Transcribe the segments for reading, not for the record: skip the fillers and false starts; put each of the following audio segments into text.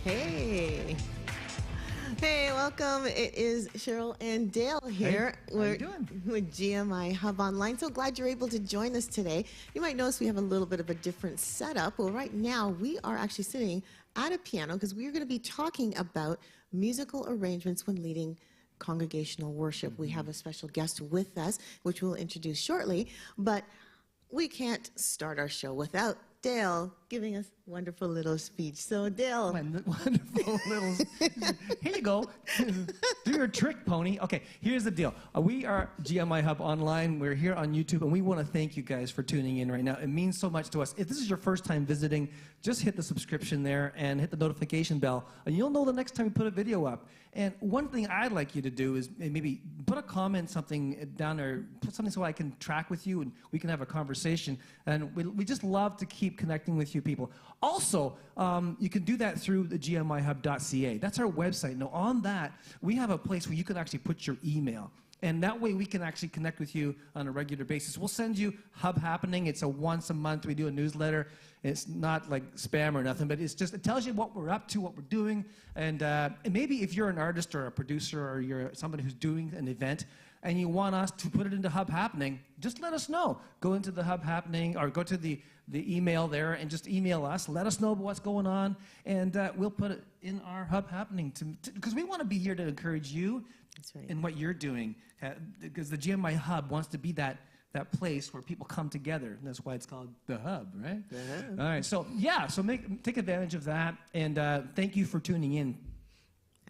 Hey. Hey, welcome. It is Cheryl and Dale here. Hey, how you doing? With GMIHub Online. So glad you're able to join us today. You might notice we have a little bit of a different setup. Well, right now we are actually sitting at a piano because we're going to be talking about musical arrangements when leading congregational worship. We have a special guest with us, which we'll introduce shortly. But we can't start our show without Dale giving us a wonderful little speech. So, Dale. Wonderful little... Here you go. Do your trick, pony. Okay, here's the deal. We are GMIHub Online. We're here on YouTube, and we want to thank you guys for tuning in right now. It means so much to us. If this is your first time visiting, just hit the subscription there and hit the notification bell, and you'll know the next time we put a video up. And one thing I'd like you to do is maybe put a comment, something down there, put something so I can track with you and we can have a conversation. And we just love to keep connecting with you people. Also, you can do that through the GMIHub.ca. That's our website. Now, on that, we have a place where you can actually put your email. And that way we can actually connect with you on a regular basis. We'll send you Hub Happening. It's a once a month. We do a newsletter. It's not like spam or nothing, but it's just, it tells you what we're up to, what we're doing. And maybe if you're an artist or a producer or you're somebody who's doing an event and you want us to put it into Hub Happening, just let us know. Go into the Hub Happening or go to the email there and just email us. Let us know about what's going on, and we'll put it in our Hub Happening because we want to be here to encourage you. That's right. In what you're doing, because the GMI Hub wants to be that place where people come together, and that's why it's called the Hub, right? All right, so yeah, so take advantage of that, and thank you for tuning in.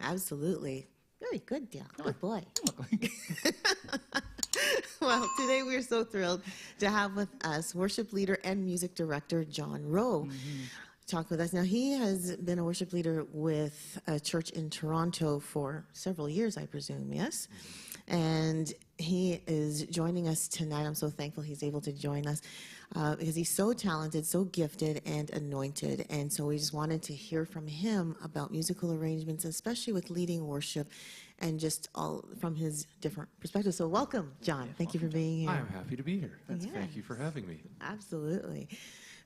Absolutely. Very good, Dale. Good boy. Well, today we're so thrilled to have with us worship leader and music director Jon Roe. Talk with us. Now, he has been a worship leader with a church in Toronto for several years, I presume, yes? And he is joining us tonight. I'm so thankful he's able to join us because he's so talented, so gifted, and anointed. And so we just wanted to hear from him about musical arrangements, especially with leading worship, and just all from his different perspectives. So welcome, Jon. Thank you for being here. I'm happy to be here. Yes. Thank you for having me. Absolutely.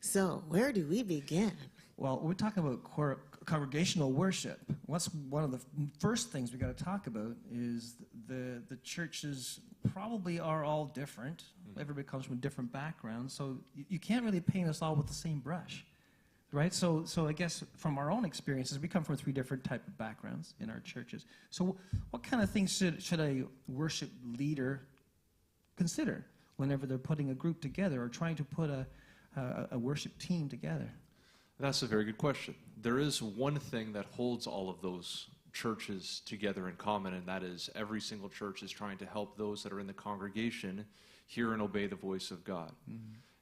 So where do we begin? Well, we're talking about congregational worship. What's one of the first things we got to talk about is the churches probably are all different. Everybody comes from a different background, so you can't really paint us all with the same brush, right? So I guess from our own experiences, we come from 3 different type of backgrounds in our churches. So what kind of things should a worship leader consider whenever they're putting a group together or trying to put a worship team together? That's a very good question. There is one thing that holds all of those churches together in common, and that is every single church is trying to help those that are in the congregation hear and obey the voice of God.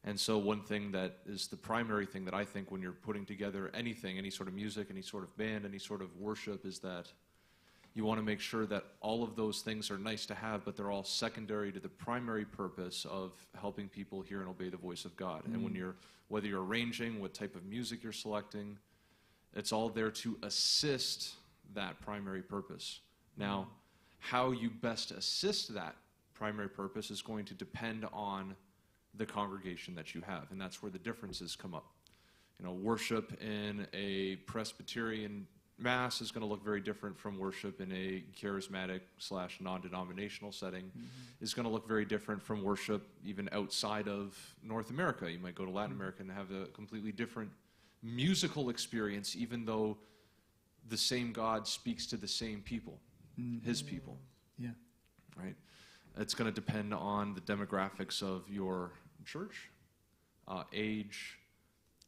And so one thing that is the primary thing that I think when you're putting together anything, any sort of music, any sort of band, any sort of worship, is that you want to make sure that all of those things are nice to have, but they're all secondary to the primary purpose of helping people hear and obey the voice of God. And whether you're arranging, what type of music you're selecting, it's all there to assist that primary purpose. Now, how you best assist that primary purpose is going to depend on the congregation that you have, and that's where the differences come up. You know, worship in a Presbyterian Mass is going to look very different from worship in a charismatic / non-denominational setting. Is going to look very different from worship even outside of North America. You might go to Latin America and have a completely different musical experience, even though the same God speaks to the same people, his people. Yeah. Right? It's going to depend on the demographics of your church, age,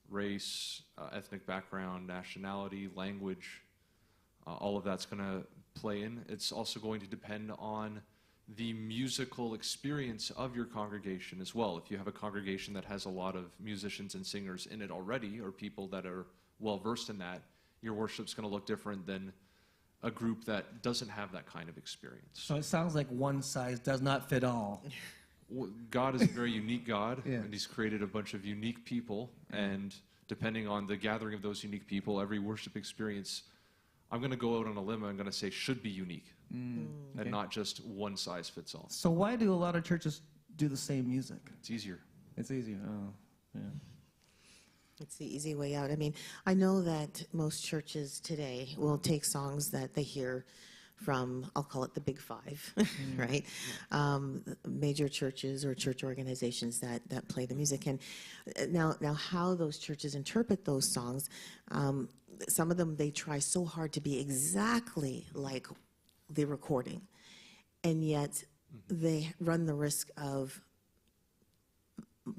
race, ethnic background, nationality, language, all of that's going to play in. It's also going to depend on the musical experience of your congregation as well. If you have a congregation that has a lot of musicians and singers in it already, or people that are well versed in that, your worship's going to look different than a group that doesn't have that kind of experience. So it sounds like one size does not fit all. God is a very unique God, Yeah. and he's created a bunch of unique people, and depending on the gathering of those unique people, every worship experience, I'm going to go out on a limb, I'm going to say should be unique, and not just one size fits all. So why do a lot of churches do the same music? It's easier. It's easier. Oh, yeah. It's the easy way out. I mean, I know that most churches today will take songs that they hear from, I'll call it the big five, right? Major churches or church organizations that play the music. And now how those churches interpret those songs, some of them, they try so hard to be exactly like the recording. And yet they run the risk of,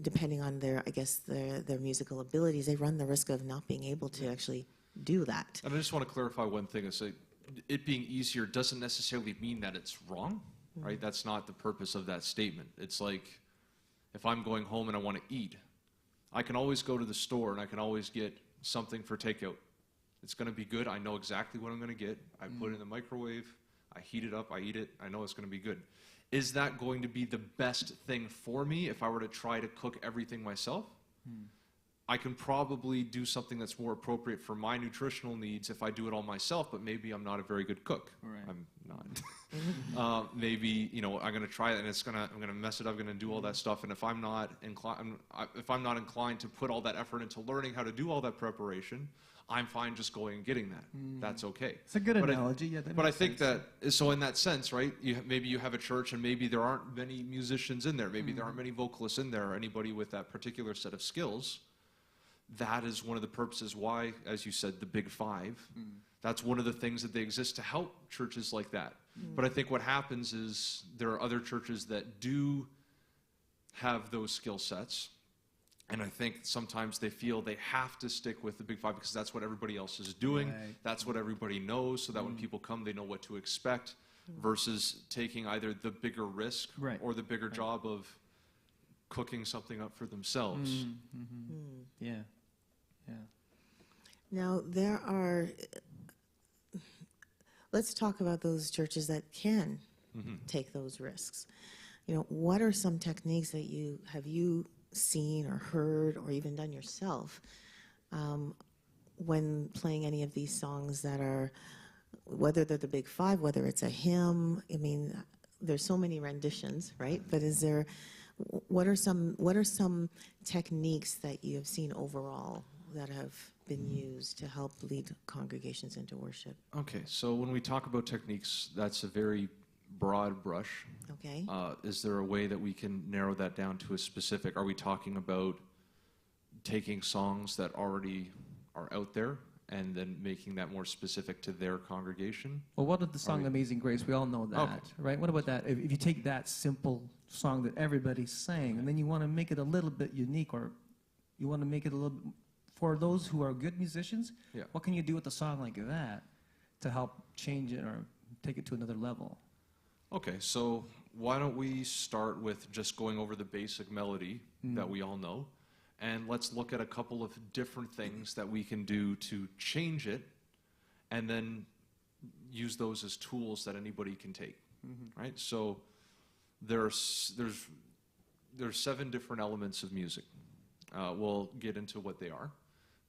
depending on their, I guess, their musical abilities, they run the risk of not being able to actually do that. And I just want to clarify one thing. I say it being easier doesn't necessarily mean that it's wrong, right? That's not the purpose of that statement. It's like if I'm going home and I want to eat, I can always go to the store and I can always get something for takeout. It's going to be good. I know exactly what I'm going to get. I put it in the microwave. I heat it up. I eat it. I know it's going to be good. Is that going to be the best thing for me if I were to try to cook everything myself? I can probably do something that's more appropriate for my nutritional needs if I do it all myself, but maybe I'm not a very good cook. Right. I'm not. Maybe, you know, I'm going to try it and I'm going to mess it up, I'm going to do all that stuff. And if I'm not inclined to put all that effort into learning how to do all that preparation, I'm fine just going and getting that. That's okay. It's a good analogy. But I think that, so in that sense, right, maybe you have a church and maybe there aren't many musicians in there. Maybe there aren't many vocalists in there or anybody with that particular set of skills. That is one of the purposes why, as you said, the big five. That's one of the things that they exist to help churches like that. But I think what happens is there are other churches that do have those skill sets. And I think sometimes they feel they have to stick with the big five because that's what everybody else is doing. Right. That's what everybody knows, so that when people come, they know what to expect, versus taking either the bigger risk or the bigger job of cooking something up for themselves. Yeah. Now, there are, let's talk about those churches that can take those risks. You know, what are some techniques that you seen or heard or even done yourself when playing any of these songs that are, whether they're the big five, whether it's a hymn? I mean, there's so many renditions, right? But what are some techniques that you have seen overall that have been used to help lead congregations into worship? Okay, so when we talk about techniques, that's a very broad brush. Okay. Is there a way that we can narrow that down to a specific? Are we talking about taking songs that already are out there and then making that more specific to their congregation? Well, what about the song Amazing Grace? We all know that, right? What about that? If you take that simple song that everybody sang, and then you want to make it a little bit unique, or you want to make it a little bit, for those who are good musicians, what can you do with a song like that to help change it or take it to another level? Okay, so why don't we start with just going over the basic melody that we all know, and let's look at a couple of different things that we can do to change it, and then use those as tools that anybody can take, right? So there's 7 different elements of music. We'll get into what they are,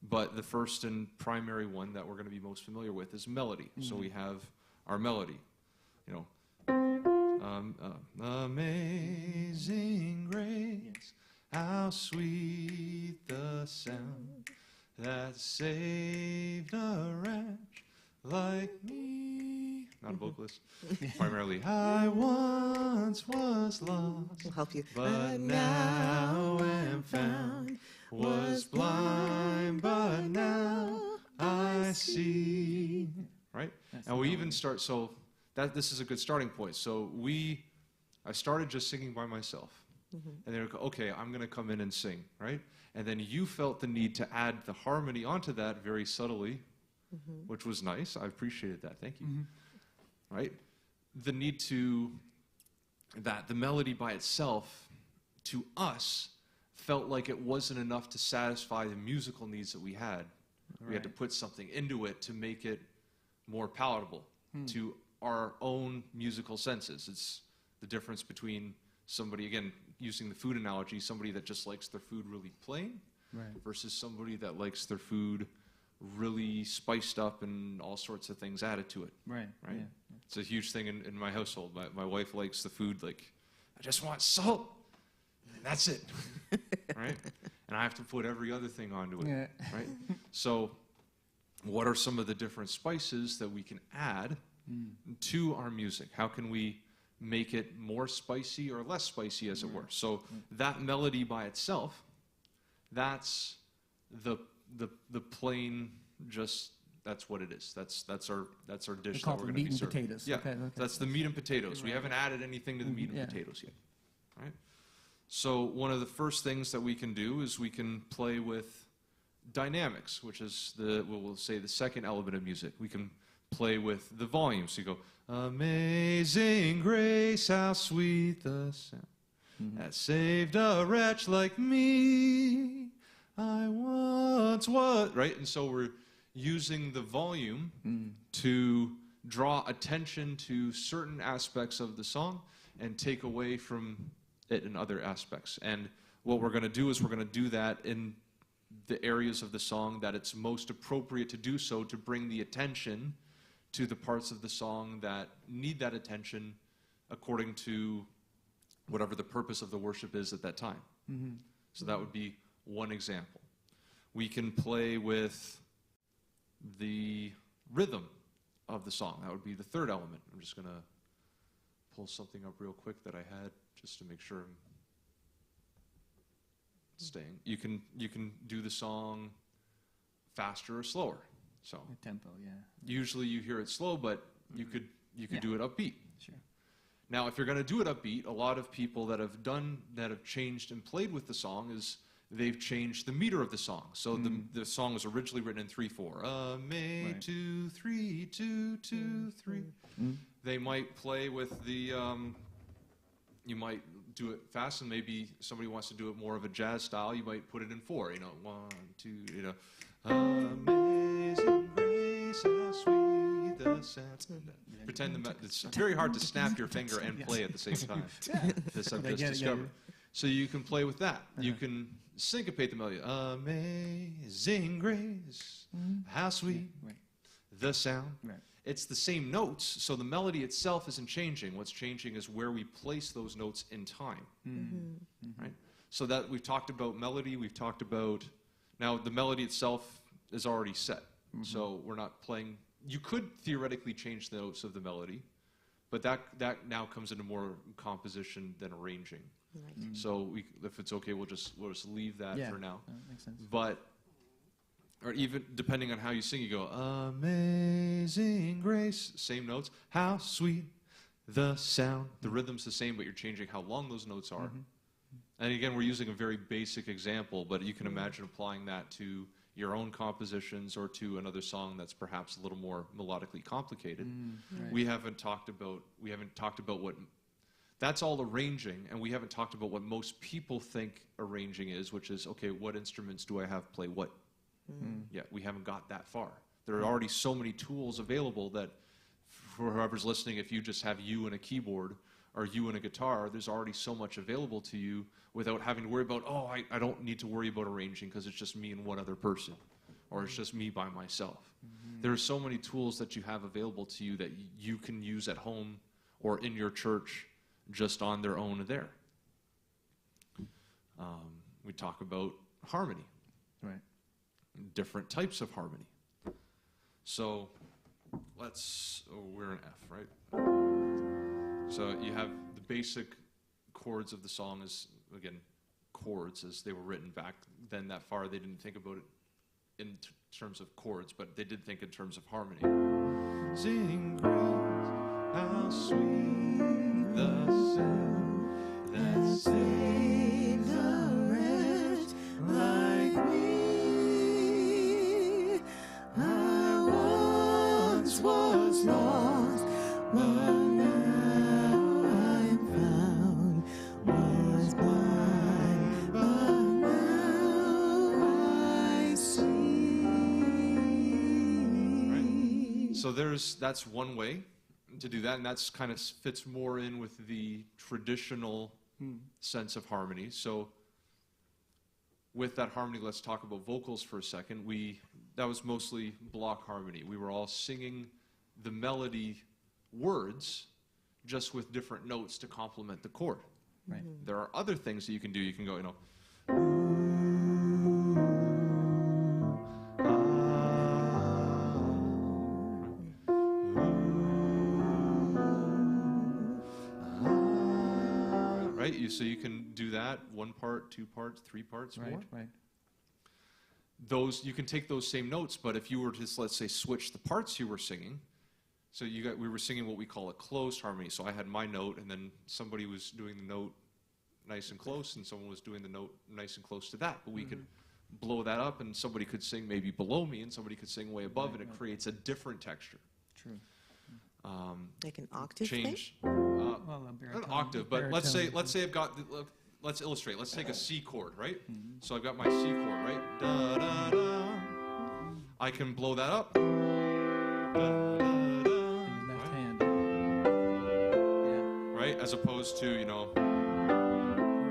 but the first and primary one that we're going to be most familiar with is melody. So we have our melody, you know. Amazing grace, how sweet the sound that saved a wretch like me. Not a vocalist. Primarily, I once was lost, We'll help you. but now am found. Was blind, but now I see. Right? And we even start, so this is a good starting point. So I started just singing by myself. And then, okay, I'm going to come in and sing, right? And then you felt the need to add the harmony onto that very subtly, which was nice. I appreciated that. Thank you. Right? The need to, the melody by itself, to us, felt like it wasn't enough to satisfy the musical needs that we had. We had to put something into it to make it more palatable to our own musical senses. It's the difference between somebody, again, using the food analogy, somebody that just likes their food really plain versus somebody that likes their food really spiced up and all sorts of things added to it. Right? Yeah. It's a huge thing in my household. My wife likes the food like, I just want salt, and that's it. Right? and I have to put every other thing onto it, Yeah. right? So what are some of the different spices that we can add to our music? How can we make it more spicy or less spicy, as it were? So that melody by itself, that's the plain, just, that's what it is. That's our dish that call we're it going to be meat and serving. potatoes. Yeah, Okay, okay. that's the meat and potatoes. We haven't added anything to the meat and yeah. potatoes yet, right? So one of the first things that we can do is we can play with dynamics, which is we'll say the second element of music. We can play with the volume. So you go, amazing grace, how sweet the sound that saved a wretch like me. I once was, right? And so we're using the volume to draw attention to certain aspects of the song and take away from it in other aspects. And what we're going to do is we're going to do that in the areas of the song that it's most appropriate to do so, to bring the attention to the parts of the song that need that attention according to whatever the purpose of the worship is at that time. So that would be one example. We can play with the rhythm of the song. That would be the third element. I'm just going to pull something up real quick that I had just to make sure I'm staying. You can do the song faster or slower. So Tempo, yeah. usually you hear it slow, but you could do it upbeat. Sure. Now, if you're going to do it upbeat, a lot of people that have changed and played with the song is they've changed the meter of the song. So the song was originally written in 3/4. May 2 3 2 2 3. They might play with the. You might do it fast, and maybe somebody wants to do it more of a jazz style. You might put it in 4. 1 2. Amazing grace, how sweet the sound. Pretend it's very hard to snap your finger and play at the same time. This I've just discovered. So you can play with that. You can syncopate the melody. Amazing grace, how sweet the sound. It's the same notes, so the melody itself isn't changing. What's changing is where we place those notes in time. Right? So that we've talked about melody, we've talked about, now the melody itself is already set. So we're not playing, you could theoretically change the notes of the melody, but that now comes into more composition than arranging. So if it's okay, we'll just leave that for now. Makes sense. But, or even depending on how you sing, you go, amazing grace, same notes, how sweet the sound. The rhythm's the same, but you're changing how long those notes are. And again, we're using a very basic example, but you can imagine applying that to your own compositions or to another song that's perhaps a little more melodically complicated. We haven't talked about what, that's all arranging, and we haven't talked about what most people think arranging is, which is, okay, what instruments do I have play what? Yeah, we haven't got that far. There are already so many tools available that for whoever's listening, if you just have you and a keyboard or you and a guitar, there's already so much available to you without having to worry about, I don't need to worry about arranging because it's just me and one other person, or it's just me by myself. There are so many tools that you have available to you that you can use at home or in your church just on their own there. We talk about harmony. Different types of harmony. So we're in F, right? So you have the basic chords of the song is, again, chords as they were written back then that far. They didn't think about it in terms of chords, but they did think in terms of harmony. Sing grace, how sweet the sound that saved a wretch like me. I once was lost, but now I'm found. Was blind, but now I see. Right? So that's one way to do that, and that's kind of fits more in with the traditional sense of harmony. So with that harmony, let's talk about vocals for a second. That was mostly block harmony. We were all singing the melody words just with different notes to complement the chord. There are other things that you can do. You can go, So you can do that, 1 part, 2 parts, 3 parts, Right, more. right. Those, you can take those same notes, but if you were to, let's say, switch the parts you were singing, so we were singing what we call a closed harmony. So I had my note, and then somebody was doing the note nice and close, and someone was doing the note nice and close to that. But we could blow that up, and somebody could sing maybe below me, and somebody could sing way above, and it creates a different texture. True. Like an octave Change Well, a an baritone, octave, but let's say I've got let's illustrate. Let's take a C chord, right? So I've got my C chord, right? Da da da. I can blow that up. Da, da, da. left hand. Right? As opposed to, Yeah.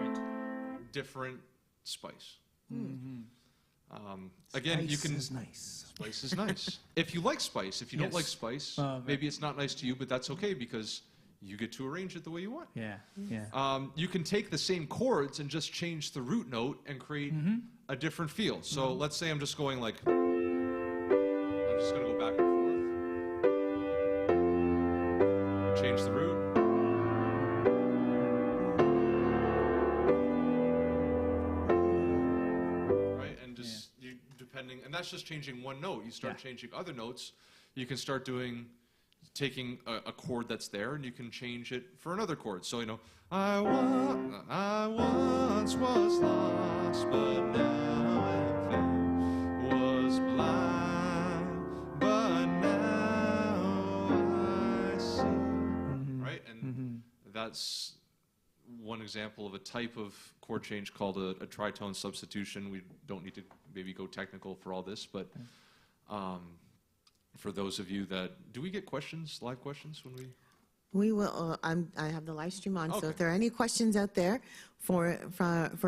Right. different spice. Mm-hmm. Again, you can. Is nice. Spice is nice. If you like spice, if you don't Yes. like spice, maybe it's not nice to you, but that's okay because you get to arrange it the way you want. Yeah. Yeah. You can take the same chords and just change the root note and create a different feel. So let's say I'm just going like, I'm just going to go back and forth. Change the root. Right? And just, and that's just changing one note. You start changing other notes. You can start taking a chord that's there, and you can change it for another chord. So, I once was lost, but now am found. Was blind, but now I see. Right? And that's one example of a type of chord change called a tritone substitution. We don't need to maybe go technical for all this, but for those of you that, do we get questions, live questions when we? We will. I have the live stream on, Okay. so if there are any questions out there for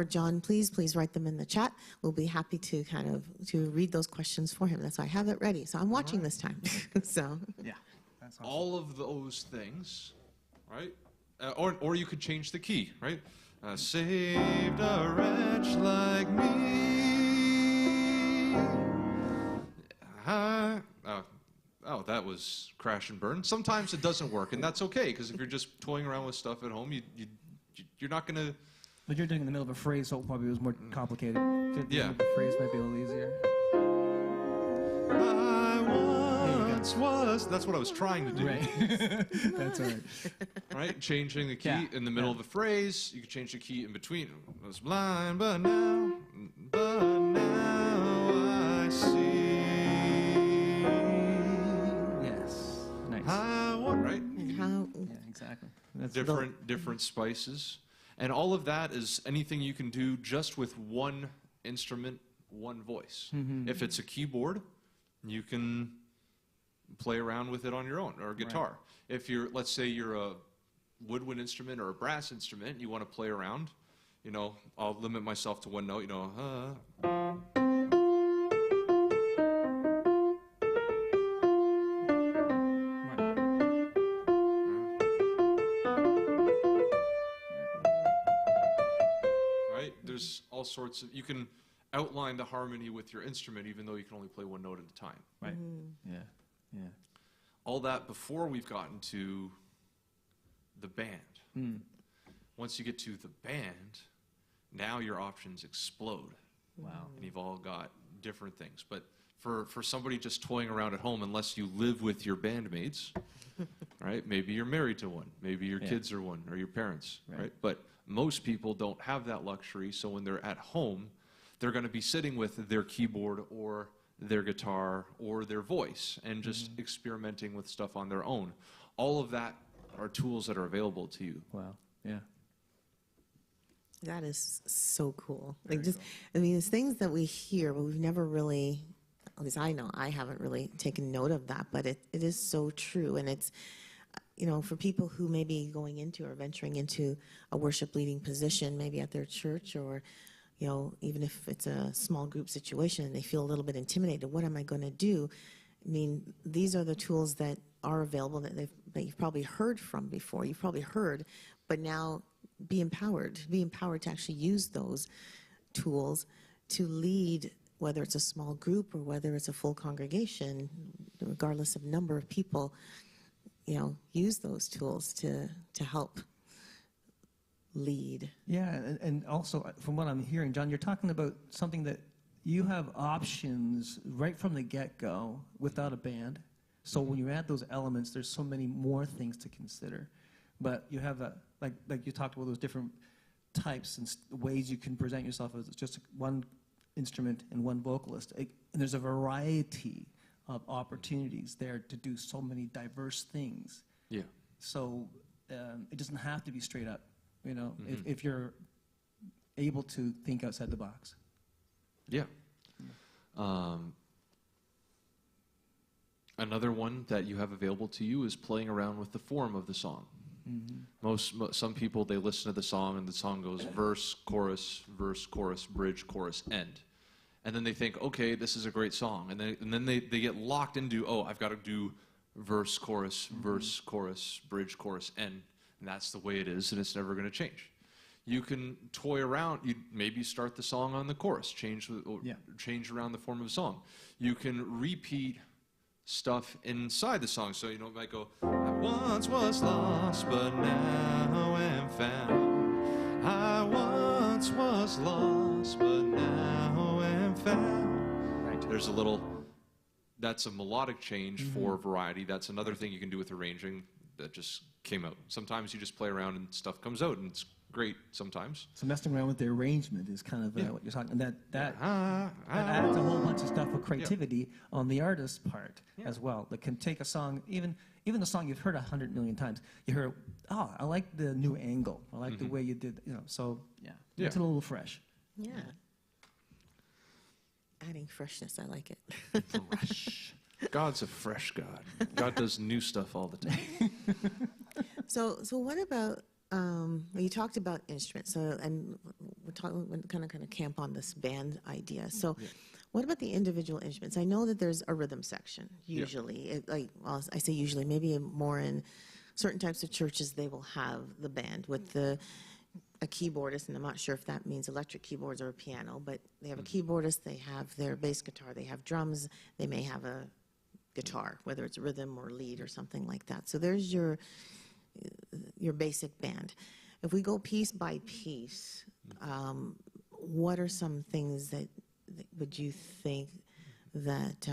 John, please write them in the chat. We'll be happy to to read those questions for him. That's why I have it ready. So I'm watching this time. So Yeah. That's awesome. All of those things, right? Or you could change the key, right? Saved a wretch like me. Oh, that was crash and burn. Sometimes it doesn't work, and that's okay, because if you're just toying around with stuff at home, you're not going to... But you're doing it in the middle of a phrase, so it probably was more complicated. Yeah. The phrase might be a little easier. I once was... That's what I was trying to do. Right. That's all right. Right? Changing the key Yeah. in the middle of a phrase. You can change the key in between. I was blind, but now I see. Yes. Nice. Right? how? Yeah, exactly. That's Different spices. And all of that is anything you can do just with one instrument, one voice. If it's a keyboard, you can play around with it on your own, or a guitar. If let's say you're a woodwind instrument or a brass instrument, you want to play around, I'll limit myself to one note, right? There's all sorts of, you can outline the harmony with your instrument even though you can only play one note at a time. Right. Yeah. Yeah. All that before we've gotten to the band. Once you get to the band, now your options explode. Wow. And you've all got different things. But for somebody just toying around at home, unless you live with your bandmates, right? Maybe you're married to one. Maybe your kids are one, or your parents, right? But most people don't have that luxury, so when they're at home, they're going to be sitting with their keyboard or their guitar or their voice and just experimenting with stuff on their own. All of that are tools that are available to you. Wow. Yeah. That is so cool. It's things that we hear, but we've never really, at least I know, I haven't really taken note of that, but it is so true. And it's, for people who may be going into or venturing into a worship leading position, maybe at their church, or, even if it's a small group situation and they feel a little bit intimidated, what am I going to do? I mean, these are the tools that are available that you've probably heard from before. You've probably heard, but now be empowered to actually use those tools to lead, whether it's a small group or whether it's a full congregation, regardless of number of people, use those tools to help lead. Yeah, and also from what I'm hearing, John, you're talking about something that you have options right from the get-go without a band. So when you add those elements, there's so many more things to consider. But you have that, like you talked about those different types and ways you can present yourself as just one instrument and one vocalist. And there's a variety of opportunities there to do so many diverse things. Yeah. So it doesn't have to be straight up, you know, if you're able to think outside the box. Yeah. Another one that you have available to you is playing around with the form of the song. Some people, they listen to the song and the song goes verse, chorus, bridge, chorus, end. And then they think, okay, this is a great song. And then they get locked into, oh, I've got to do verse, chorus, bridge, chorus, end. And that's the way it is, and it's never going to change. You can toy around. You maybe start the song on the chorus, change around the form of the song. You can repeat stuff inside the song. So, you know, it might go, I once was lost, but now am found. I once was lost, but now am found. Right. There's a little, that's a melodic change for variety. That's another thing you can do with arranging that just came out. Sometimes you just play around and stuff comes out, and it's great sometimes. So messing around with the arrangement is kind of what you're talking. That adds a whole bunch of stuff with creativity on the artist's part as well. That can take a song, even a song you've heard 100 million times. You hear, oh, I like the new angle. I like the way you did, you know. So it's a little fresh. Yeah. Adding freshness, I like it. Fresh. God's a fresh God. God does new stuff all the time. So what about? You talked about instruments, and we're kind of camp on this band idea. So, what about the individual instruments? I know that there's a rhythm section usually. I say usually, maybe more in certain types of churches they will have the band with a keyboardist, and I'm not sure if that means electric keyboards or a piano, but they have a keyboardist, they have their bass guitar, they have drums, they may have a guitar, whether it's rhythm or lead or something like that. So there's your basic band. If we go piece by piece, what are some things that would you think that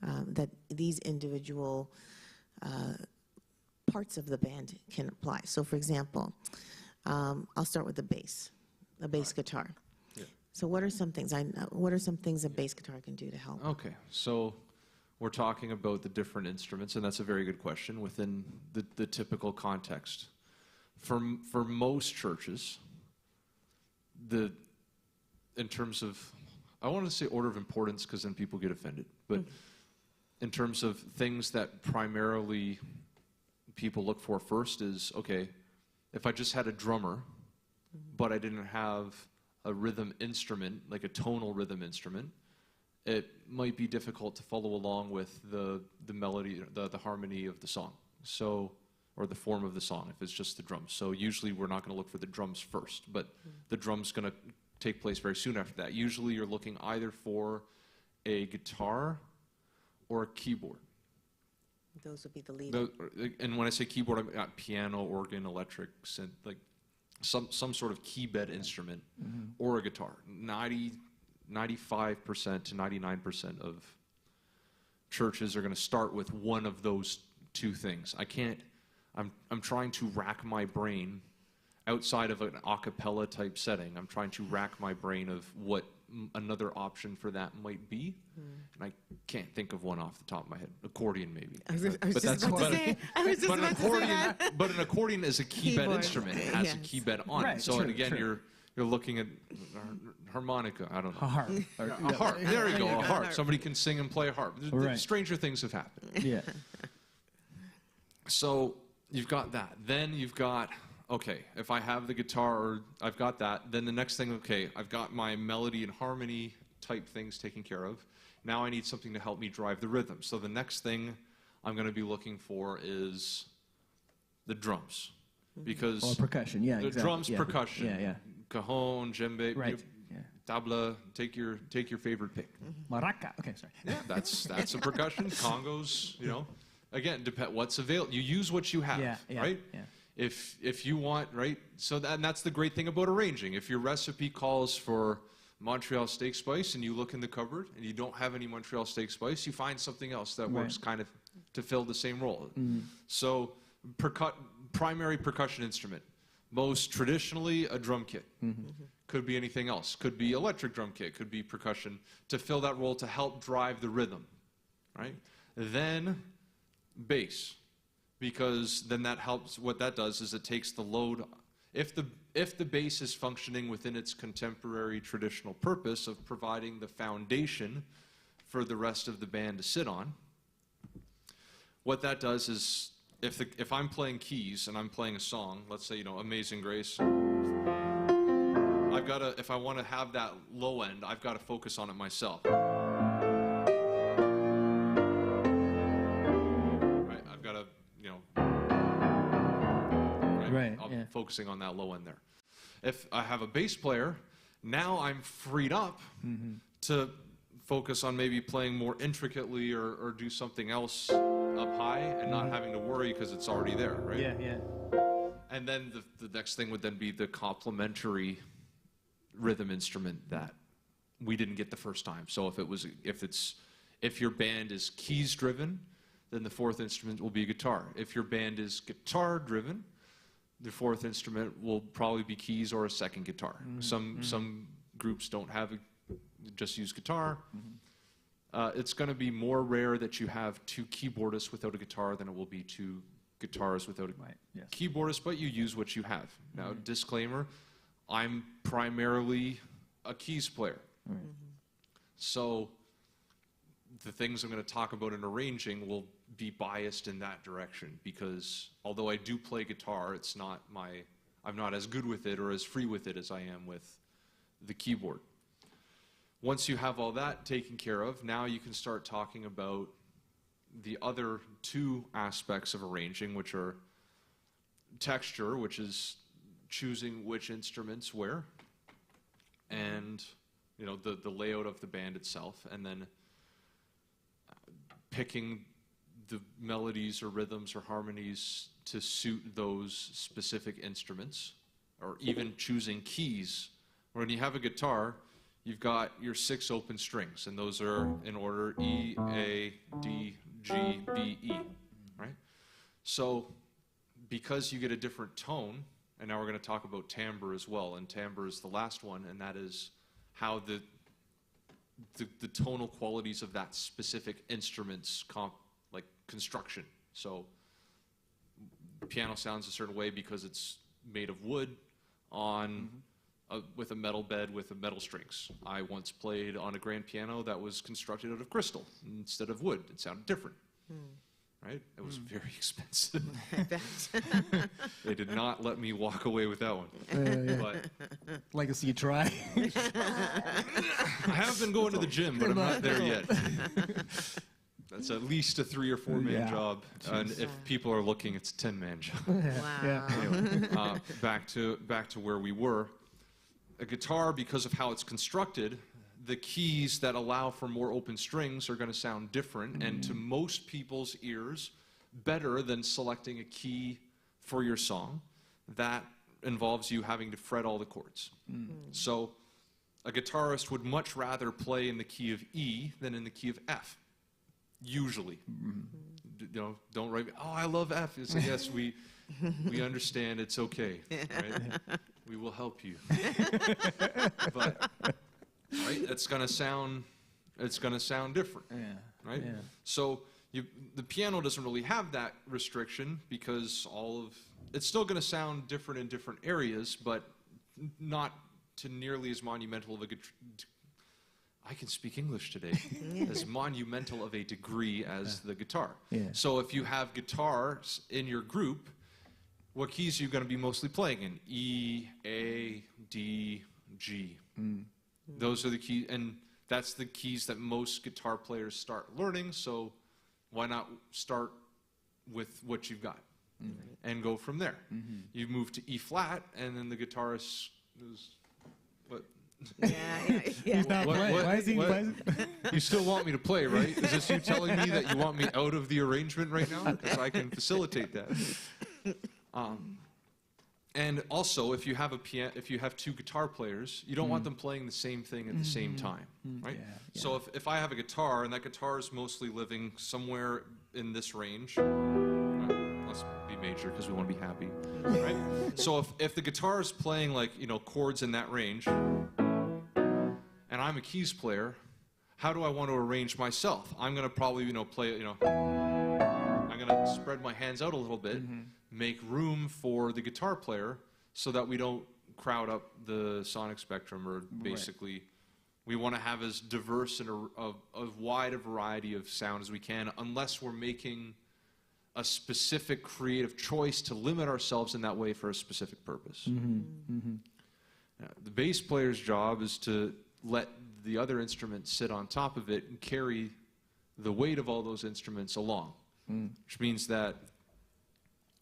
that these individual parts of the band can apply? So, for example, I'll start with the bass guitar. Yeah. So, what are some things a bass guitar can do to help? Okay, so we're talking about the different instruments, and that's a very good question within the typical context. For most churches, in terms of, I want to say order of importance because then people get offended, but in terms of things that primarily people look for first is, okay, if I just had a drummer, but I didn't have a rhythm instrument, like a tonal rhythm instrument, it might be difficult to follow along with the melody, the harmony of the song, or the form of the song if it's just the drums. So usually we're not going to look for the drums first, but the drum's going to take place very soon after that. Usually you're looking either for a guitar or a keyboard. Those would be the lead. And when I say keyboard, I mean piano, organ, electric, synth, like some sort of key bed instrument or a guitar. 95% to 99% of churches are going to start with one of those two things. I'm trying to rack my brain outside of an a cappella type setting. I'm trying to rack my brain of what another option for that might be, and I can't think of one off the top of my head. Accordion, maybe. But an accordion is a key bed instrument. It has a key bed on it. Right, so true, again, true. you're looking at harmonica. I don't know. A harp. A harp. There you go. A harp. Somebody can sing and play a harp. Right. Stranger things have happened. Yeah. So you've got that. Then you've got, okay, if I have the guitar, or I've got that, then the next thing, okay, I've got my melody and harmony type things taken care of. Now I need something to help me drive the rhythm. So the next thing I'm going to be looking for is the drums. Because or percussion, yeah, the exactly. drums, yeah. percussion, yeah. cajon, djembe, Right. tabla, take your favorite pick. Maraca. Okay, sorry. Yeah, that's a percussion. Congos, Again, what's available. You use what you have, right? Yeah. if you want, right? So and that's the great thing about arranging. If your recipe calls for Montreal steak spice and you look in the cupboard and you don't have any Montreal steak spice, you find something else that works kind of to fill the same role. So primary percussion instrument, most traditionally a drum kit. Could be anything else. Could be electric drum kit, could be percussion to fill that role to help drive the rhythm, right? Then bass, because then that helps. What that does is it takes the load. If the bass is functioning within its contemporary traditional purpose of providing the foundation for the rest of the band to sit on, what that does is if I'm playing keys and I'm playing a song, let's say, Amazing Grace, I've got to, if I want to have that low end, I've got to focus on it myself. Right? I've got to, right? I'm focusing on that low end there. If I have a bass player, now I'm freed up to focus on maybe playing more intricately or do something else up high and not having to worry because it's already there, right? Yeah. And then the next thing would then be the complementary rhythm instrument that we didn't get the first time. So if your band is keys driven, then the fourth instrument will be a guitar. If your band is guitar driven, the fourth instrument will probably be keys or a second guitar. Some groups don't have just use guitar. It's going to be more rare that you have two keyboardists without a guitar than it will be two guitars without a keyboardist, but you use what you have. Now, disclaimer, I'm primarily a keys player. So the things I'm going to talk about in arranging will be biased in that direction, because although I do play guitar, I'm not as good with it or as free with it as I am with the keyboard. Once you have all that taken care of, now you can start talking about the other two aspects of arranging, which are texture, which is choosing which instruments where, and the layout of the band itself, and then picking the melodies or rhythms or harmonies to suit those specific instruments, or even choosing keys. When you have a guitar, you've got your 6 open strings, and those are in order: E, A, D, G, B, E, right? So because you get a different tone, and now we're going to talk about timbre as well, and timbre is the last one, and that is how the tonal qualities of that specific instrument's construction. So piano sounds a certain way because it's made of wood with a metal bed with metal strings. I once played on a grand piano that was constructed out of crystal instead of wood. It sounded different, right? It was very expensive. I bet. They did not let me walk away with that one. But Like to see you try. I have been going to the gym, but I'm not there yet. That's at least a 3 or 4 man job, and if people are looking, it's a 10-man job. Wow. Anyway, back to where we were. A guitar, because of how it's constructed, the keys that allow for more open strings are going to sound different, and to most people's ears, better than selecting a key for your song that involves you having to fret all the chords. So a guitarist would much rather play in the key of E than in the key of F. Usually, don't write me, oh, I love F. It's like, yes, we understand, it's okay, right? We will help you. But right, it's gonna sound different, right? Yeah. So the piano doesn't really have that restriction, because it's still gonna sound different in different areas, but not to nearly as monumental of a I can speak English today. As monumental of a degree as the guitar. So if you have guitars in your group, what keys are you going to be mostly playing in? E, A, D, G. Those are the keys, and that's the keys that most guitar players start learning, so why not start with what you've got and go from there? You move to E flat, and then the guitarist is, what? He's not playing. Why is he? You still want me to play, right? Is this you telling me that you want me out of the arrangement right now? Because I can facilitate that. And also, if you have two guitar players, you don't want them playing the same thing at the same time, right? Yeah, yeah. So if I have a guitar and that guitar is mostly living somewhere in this range, right? Let's be major because we want to be happy, right? So if the guitar is playing like, chords in that range, and I'm a keys player, how do I want to arrange myself? I'm going to probably, play, I'm going to spread my hands out a little bit, make room for the guitar player so that we don't crowd up the sonic spectrum, or basically we want to have as diverse and a wide a variety of sound as we can, unless we're making a specific creative choice to limit ourselves in that way for a specific purpose. Now, the bass player's job is to let the other instruments sit on top of it and carry the weight of all those instruments along, which means that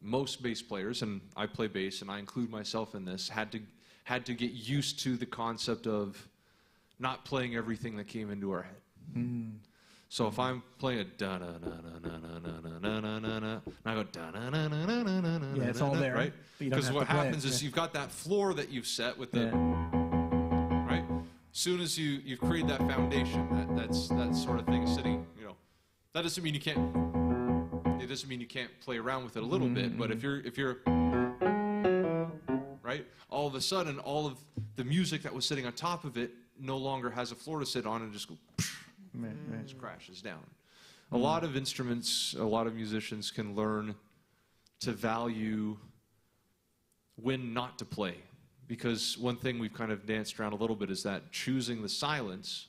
most bass players, and I play bass and I include myself in this, had to get used to the concept of not playing everything that came into our head. So if I'm playing a da da da da da da da da da da, and I go da da da da da da da, Yeah, it's all there, right? Because what happens is you've got that floor that you've set with the right. As soon as you've created that foundation, that sort of thing is sitting, that doesn't mean you can't. It doesn't mean you can't play around with it a little bit, but if you're right, all of a sudden, all of the music that was sitting on top of it no longer has a floor to sit on and just go, just crashes down. A lot of instruments, a lot of musicians can learn to value when not to play, because one thing we've kind of danced around a little bit is that choosing the silence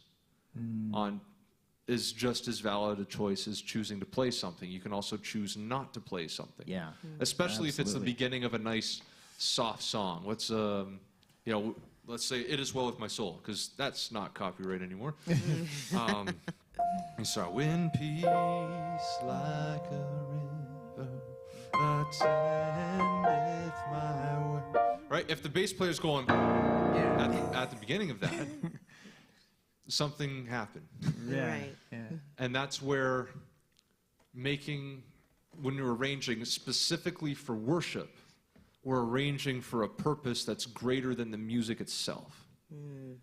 is just as valid a choice as choosing to play something. You can also choose not to play something. Yeah. Especially if it's the beginning of a nice, soft song. Let's say "It Is Well With My Soul," because that's not copyright anymore. You start, "When peace like a river attendeth my way." Right? If the bass player's going at the beginning of that, something happened. Right. Yeah. And that's where when you're arranging specifically for worship, we're arranging for a purpose that's greater than the music itself.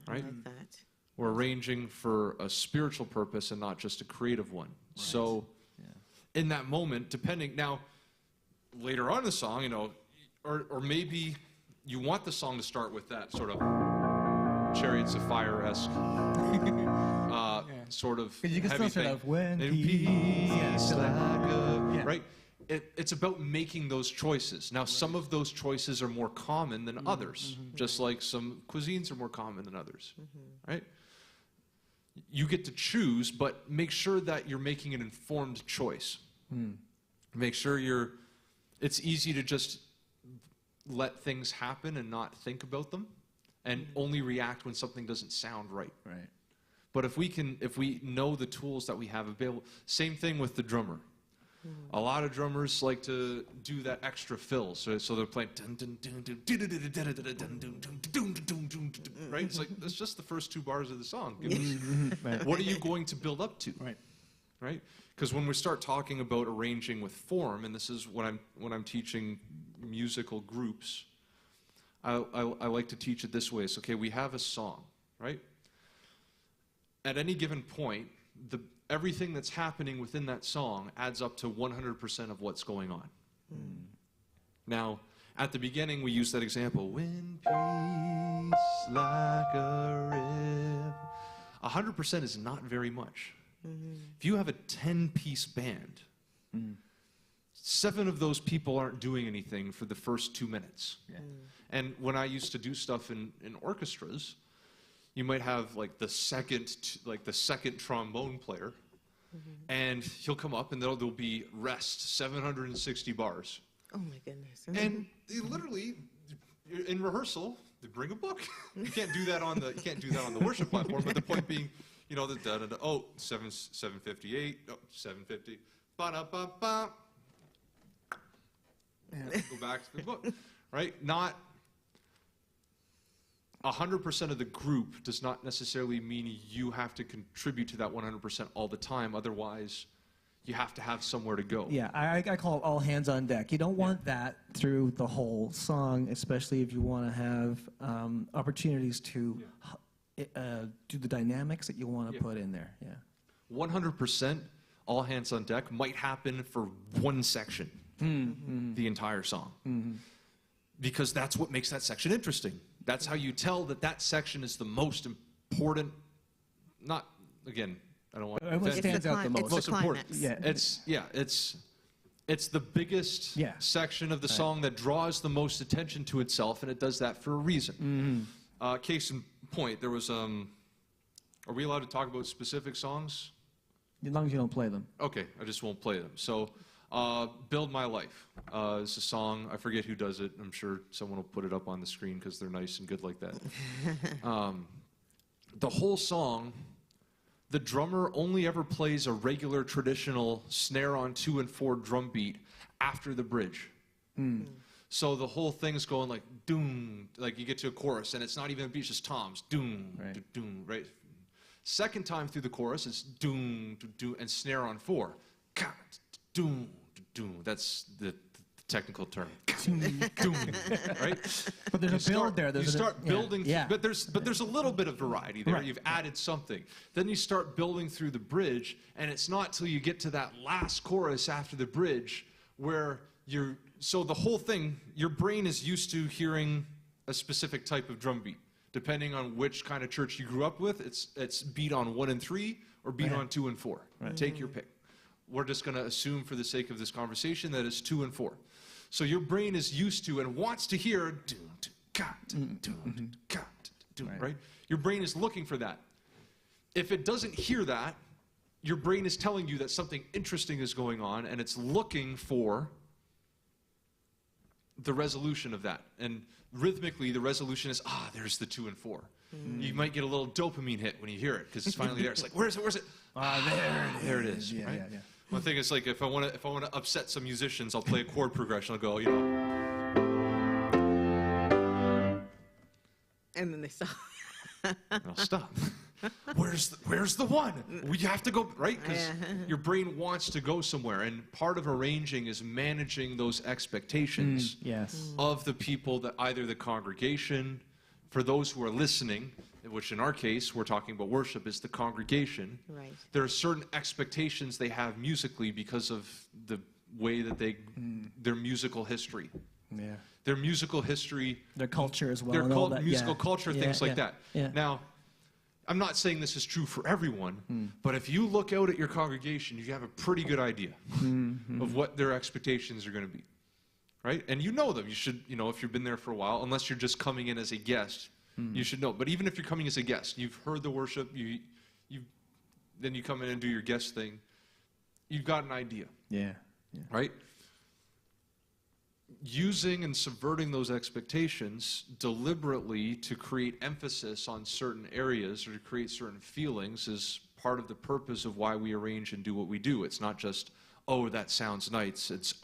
Right? I like that. We're arranging for a spiritual purpose and not just a creative one. Right. So in that moment, now, later on in the song, or maybe you want the song to start with that sort of Chariots of Fire-esque sort of you can heavy still thing. sort of when peace right? It's about making those choices. Now, some of those choices are more common than others, just like some cuisines are more common than others, right? You get to choose, but make sure that you're making an informed choice. Make sure it's easy to just let things happen and not think about them, and only react when something doesn't sound right. Right. But if we know the tools that we have available, same thing with the drummer. A lot of drummers like to do that extra fill, so they're playing right. It's like that's just the first two bars of the song. What are you going to build up to? Right. Because when we start talking about arranging with form, and this is when I'm teaching musical groups, I like to teach it this way. It's okay. We have a song, right? At any given point, everything that's happening within that song adds up to 100% of what's going on. Now, at the beginning, we use that example, when peace like a river. 100% is not very much. If you have a 10-piece band, 7 of those people aren't doing anything for the first 2 minutes. And when I used to do stuff in orchestras, you might have like the second trombone player, and he'll come up and there'll be rest 760 bars. Oh my goodness. And they literally, in rehearsal, they bring a book. You can't do that on the worship platform. But the point being, the da da da. Oh, 758. Oh, 750. Ba da ba ba. Go back to the book, right? Not 100% of the group does not necessarily mean you have to contribute to that 100% all the time. Otherwise, you have to have somewhere to go. Yeah, I call it all hands on deck. You don't want that through the whole song, especially if you want to have opportunities to do the dynamics that you want to put in there. Yeah. 100% all hands on deck might happen for one section, the entire song. Because that's what makes that section interesting. That's how you tell that that section is the most important, not, again, I don't want to... What stands out the most? Most important. Yeah. It's the biggest section of the song that draws the most attention to itself, and it does that for a reason. Case in point, there was, are we allowed to talk about specific songs? As long as you don't play them. Okay, I just won't play them. So, Build My Life is a song, I forget who does it. I'm sure someone will put it up on the screen because they're nice and good like that. The whole song, the drummer only ever plays a regular traditional snare on 2 and 4 drum beat after the bridge. So the whole thing's going like doom, like you get to a chorus and it's not even a beat, it's just toms, doom, doom, right? Second time through the chorus, it's doom, doom, and snare on 4. Doom, doom. That's the technical term. Doom, right? But there's a build there. You start building, but there's a little bit of variety there. You've added something. Then you start building through the bridge, and it's not till you get to that last chorus after the bridge where so the whole thing, your brain is used to hearing a specific type of drum beat. Depending on which kind of church you grew up with, it's beat on 1 and 3 or beat on 2 and 4. Take your pick. We're just going to assume for the sake of this conversation that it's 2 and 4. So your brain is used to and wants to hear right? Your brain is looking for that. If it doesn't hear that, your brain is telling you that something interesting is going on and it's looking for the resolution of that. And rhythmically, the resolution is, there's the 2 and 4. You might get a little dopamine hit when you hear it because it's finally there. It's like, where's it? There it is. Right? One thing is like if I want to upset some musicians, I'll play a chord progression. I'll go, and then they stop. I'll stop. Where's the 1? We have to go, right? Because your brain wants to go somewhere, and part of arranging is managing those expectations of the people, that either the congregation, for those who are listening, which in our case we're talking about worship, is the congregation. Right. There are certain expectations they have musically because of the way that their musical history. Their musical history. Their culture as well. Their musical culture, things like that. Now, I'm not saying this is true for everyone, but if you look out at your congregation, you have a pretty good idea of what their expectations are going to be, right? And you know them. You should, if you've been there for a while, unless you're just coming in as a guest, you should know. But even if you're coming as a guest, you've heard the worship, then you come in and do your guest thing, you've got an idea, right? Using and subverting those expectations deliberately to create emphasis on certain areas or to create certain feelings is part of the purpose of why we arrange and do what we do. It's not just, that sounds nice. It's,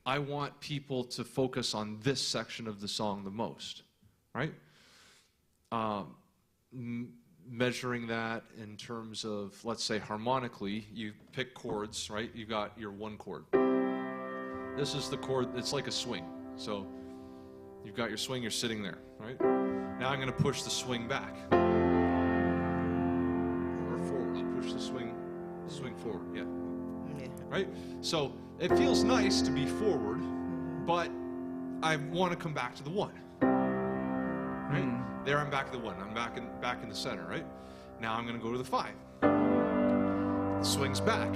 I want people to focus on this section of the song the most, right? Measuring that in terms of, let's say, harmonically, you pick chords, right? You've got your 1 chord. This is the chord, it's like a swing. So you've got your swing, you're sitting there, right? Now I'm going to push the swing back. Or forward, I'll push the swing forward, right? So it feels nice to be forward, but I want to come back to the 1, right? There I'm back to the 1, I'm back in the center, right? Now I'm going to go to the 5. The swing's back.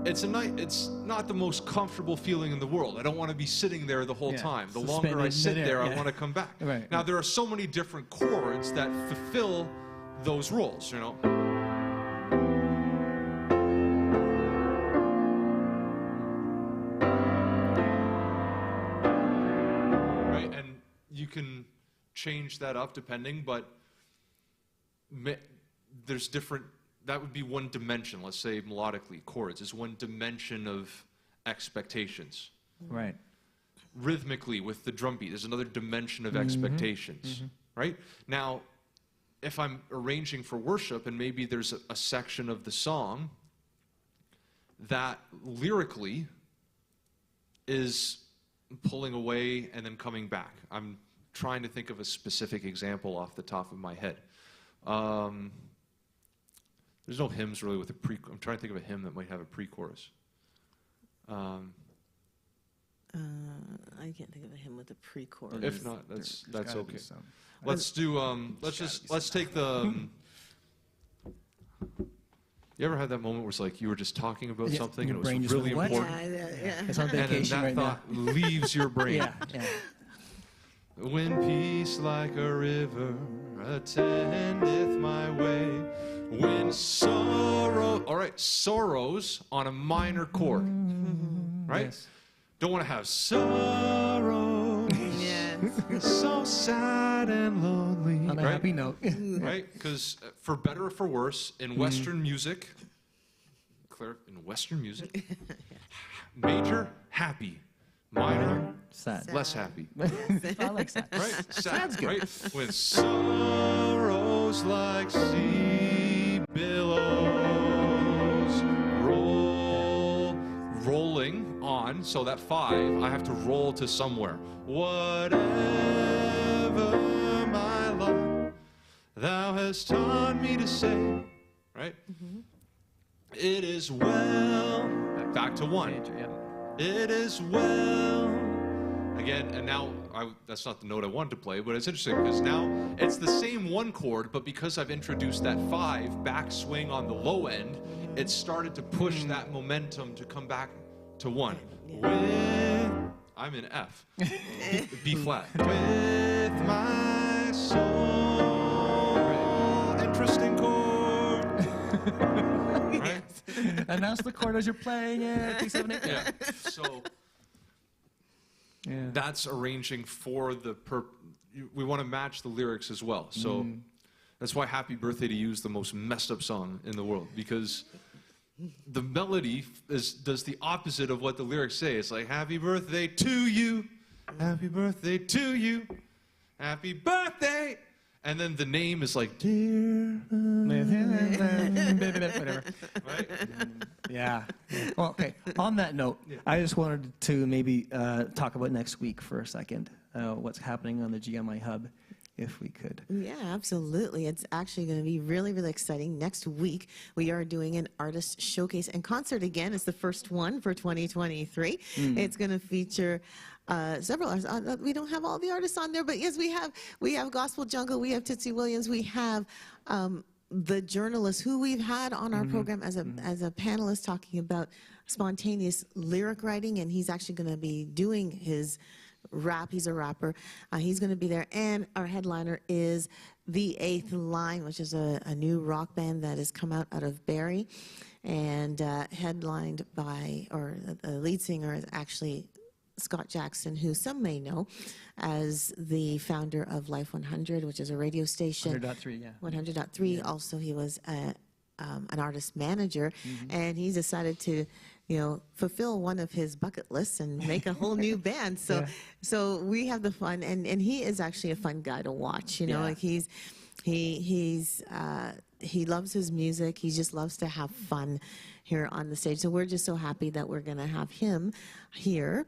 It's not the most comfortable feeling in the world. I don't want to be sitting there the whole time. The longer I sit there, I want to come back. Now, there are so many different chords that fulfill those roles, Right? And you can change that up depending, but there's different... That would be one dimension, let's say melodically, chords is one dimension of expectations. Right. Rhythmically, with the drum beat, there's another dimension of expectations, right? Now, if I'm arranging for worship and maybe there's a section of the song that lyrically is pulling away and then coming back. I'm trying to think of a specific example off the top of my head. There's no hymns really with a pre. I'm trying to think of a hymn that might have a pre-chorus. I can't think of a hymn with a pre-chorus. If not, that's okay. Some. Let's do. Let's take the. You ever had that moment where it's like you were just talking about something and it was really went, important, Yeah. It's on and then vacation that right thought leaves your brain. Yeah, yeah. When peace like a river attendeth my way, when sorrow, all right, sorrows on a minor chord, right? Yes. Don't want to have sorrows, Yes. so sad and lonely, On a right? happy note. Right? Because for better or for worse, in Western music, major, happy, minor, Sad. less happy. I like sad. Right? Sad, Sad's good. right? With sorrows like sea billows rolling on, so that 5, I have to roll to somewhere. Whatever my lot thou hast taught me to say, right? It is well. Back to 1. Major, yeah. It is well. Again, and now that's not the note I wanted to play, but it's interesting because now it's the same 1 chord, but because I've introduced that 5 backswing on the low end, it started to push that momentum to come back to 1. With, I'm in F, B flat. With my soul, interesting chord. Right? Announce the chord as you're playing it. 3, 7, 8. Yeah. So. Yeah. That's arranging for the we want to match the lyrics as well. So that's why Happy Birthday to You is the most messed up song in the world, because the melody does the opposite of what the lyrics say. It's like, happy birthday to you, happy birthday to you, happy birthday. And then the name is like, dear. Whatever. Right? Yeah. Well, okay. On that note, I just wanted to maybe talk about next week for a second. What's happening on the GMIHub, if we could. Yeah, absolutely. It's actually going to be really, really exciting. Next week, we are doing an artist showcase and concert again. It's the first one for 2023. It's going to feature several artists. We don't have all the artists on there, but yes, we have Gospel Jungle, we have Tootsie Williams, we have the journalist who we've had on our program as a panelist talking about spontaneous lyric writing, and he's actually going to be doing his rap. He's a rapper. He's going to be there, and our headliner is The Eighth Line, which is a new rock band that has come out of Barrie, and headlined by, or the lead singer is actually Scott Jackson, who some may know as the founder of Life 100, which is a radio station. 100.3, yeah. 100.3. Yeah. Also, he was an artist manager, and he decided to, fulfill one of his bucket lists and make a whole new band. So, so we have the fun, and he is actually a fun guy to watch. Like he loves his music. He just loves to have fun here on the stage. So we're just so happy that we're going to have him here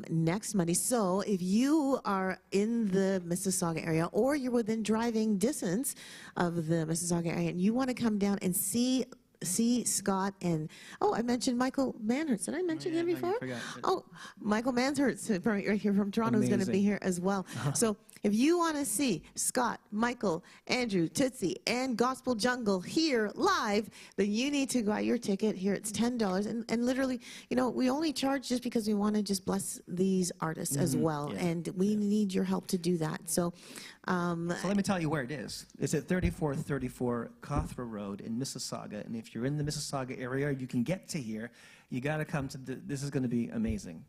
next Monday. So if you are in the Mississauga area, or you're within driving distance of the Mississauga area, and you want to come down and see Scott, and I mentioned Michael Manhurst. Did I mention him before? Michael Manhurst right here from Toronto is going to be here as well. So if you want to see Scott, Michael, Andrew, Tootsie, and Gospel Jungle here live, then you need to buy your ticket here. It's $10, and literally, we only charge just because we want to just bless these artists as well, and we need your help to do that. So let me tell you where it is. It's at 3434 Cothra Road in Mississauga, and if you're in the Mississauga area, you can get to here. You got to come to this is going to be amazing.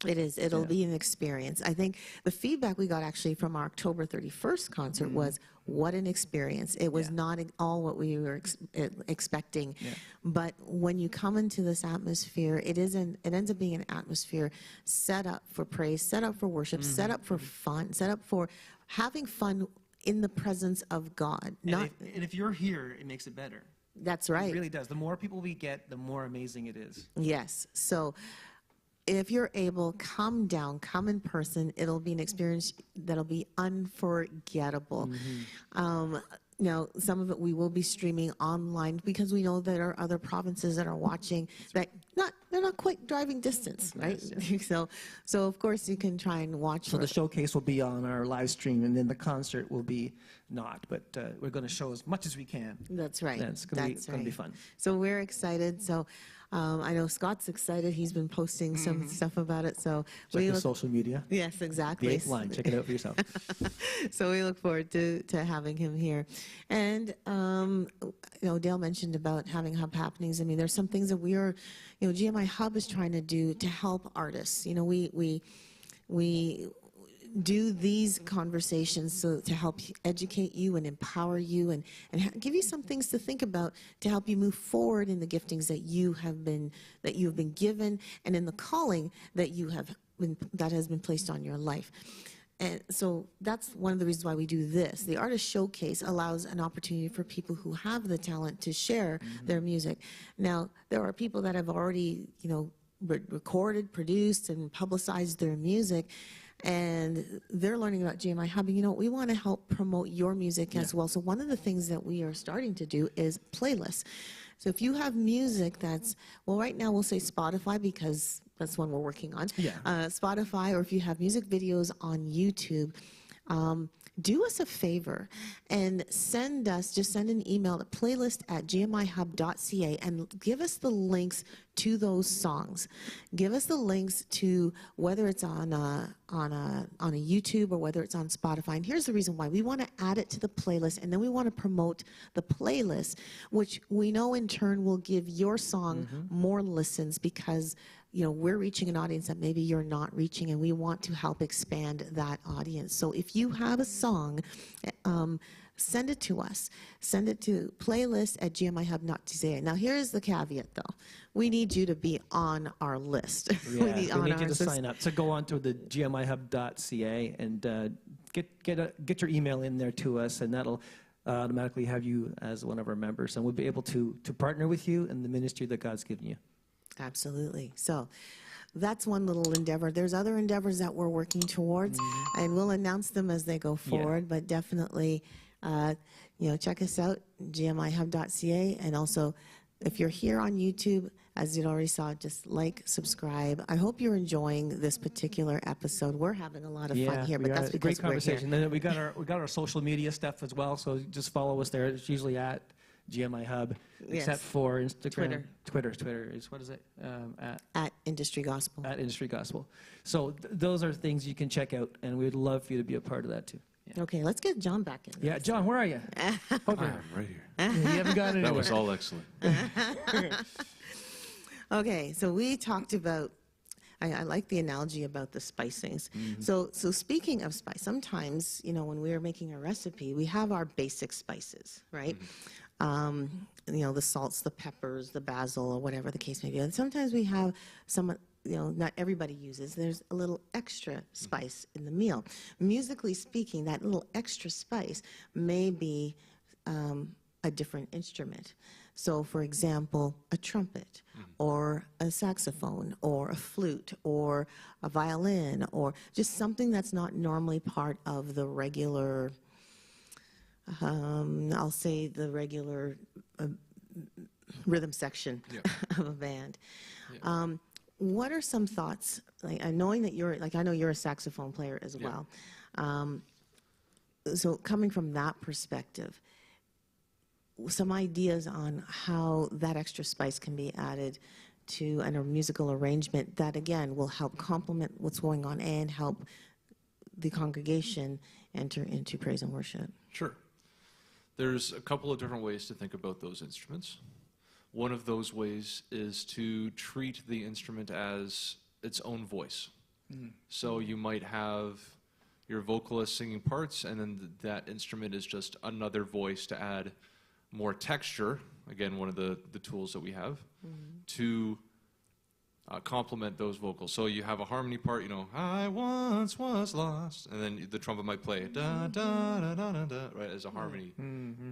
It is. It'll be an experience. I think the feedback we got actually from our October 31st concert was, what an experience. It was not at all what we were expecting. But when you come into this atmosphere, it ends up being an atmosphere set up for praise, set up for worship, set up for fun, set up for having fun in the presence of God. And if you're here, it makes it better. That's right. It really does. The more people we get, the more amazing it is. Yes. So if you're able, come down, come in person. It'll be an experience that'll be unforgettable. Now, some of it we will be streaming online because we know there are other provinces that are watching that they're not quite driving distance, right? Yes, yeah. So of course you can try and watch. So the showcase will be on our live stream, and then the concert will be not. But we're going to show as much as we can. That's right. It's going to be fun. So we're excited. So I know Scott's excited. He's been posting some stuff about it. So check the social media. Yes, exactly. The 8th line. Check it out for yourself. So we look forward to having him here. And Dale mentioned about having hub happenings. I mean, there's some things that we are, GMI Hub is trying to do to help artists. We do these conversations so to help educate you and empower you and give you some things to think about to help you move forward in the giftings that you have been given and in the calling that has been placed on your life. And so that's one of the reasons why we do this. The Artist Showcase allows an opportunity for people who have the talent to share their music. Now, there are people that have already, recorded, produced, and publicized their music, and they're learning about GMI Hub. We want to help promote your music as well. So one of the things that we are starting to do is playlists. So if you have music that's, right now we'll say Spotify because that's one we're working on. Yeah. Spotify, or if you have music videos on YouTube, do us a favor and send an email to playlist@gmihub.ca and give us the links to those songs. Give us the links to whether it's on a YouTube or whether it's on Spotify. And here's the reason why. We want to add it to the playlist, and then we want to promote the playlist, which we know in turn will give your song more listens because we're reaching an audience that maybe you're not reaching, and we want to help expand that audience. So if you have a song, send it to us. Send it to playlist@gmihub.ca. Now, here's the caveat, though. We need you to be on our list. Yeah, we need you to sign up. So go on to the gmihub.ca and get your email in there to us, and that'll automatically have you as one of our members. And we'll be able to partner with you in the ministry that God's given you. Absolutely. So that's one little endeavor. There's other endeavors that we're working towards, and we'll announce them as they go forward. But definitely, check us out, gmihub.ca, and also if you're here on YouTube, as you already saw, just like, subscribe. I hope you're enjoying this particular episode. We're having a lot of fun here, but that's because great conversation. And then we got our social media stuff as well. So just follow us there. It's usually at GMI Hub, except for Instagram. Twitter is, what is it? At Industry Gospel. At Industry Gospel. So those are things you can check out, and we'd love for you to be a part of that too. Yeah. Okay, let's get John back in. Yeah, John, where are you? I'm right here. You haven't gone anywhere. That was all excellent. Okay, so we talked about, I like the analogy about the spicings. So speaking of spice, sometimes, when we're making a recipe, we have our basic spices, right? The salts, the peppers, the basil, or whatever the case may be. And sometimes we have some, not everybody uses. There's a little extra spice in the meal. Musically speaking, that little extra spice may be a different instrument. So, for example, a trumpet, or a saxophone, or a flute, or a violin, or just something that's not normally part of the regular, I'll say the regular rhythm section of a band. Yeah. What are some thoughts, knowing that I know you're a saxophone player as well. So coming from that perspective, some ideas on how that extra spice can be added to a musical arrangement that, again, will help complement what's going on and help the congregation enter into praise and worship. Sure. There's a couple of different ways to think about those instruments. One of those ways is to treat the instrument as its own voice. So you might have your vocalist singing parts, and then that instrument is just another voice to add more texture, again, one of the tools that we have, to complement those vocals. So you have a harmony part, I once was lost, and then the trumpet might play da da da da da, da, right, as a harmony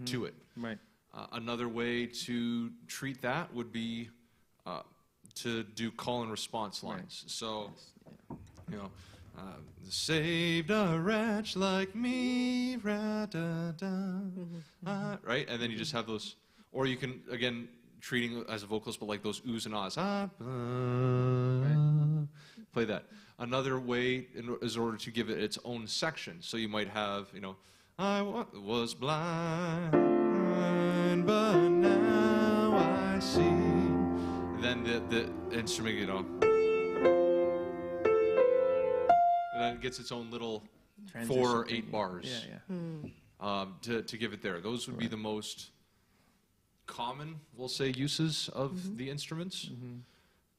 to it. Right. Another way to treat that would be to do call and response lines. Right. So, Yes. you know, saved a wretch like me, right? And then you just have those, or you can, again, treating as a vocalist, but like those oohs and ahs. Play that. Another way is in order to give it its own section. So you might have, you know, I was blind, but now I see. Then the instrument, you know, and then it gets its own little Transition 4 or thing. 8 bars to give it there. Those would be the most common, we'll say, uses of the instruments.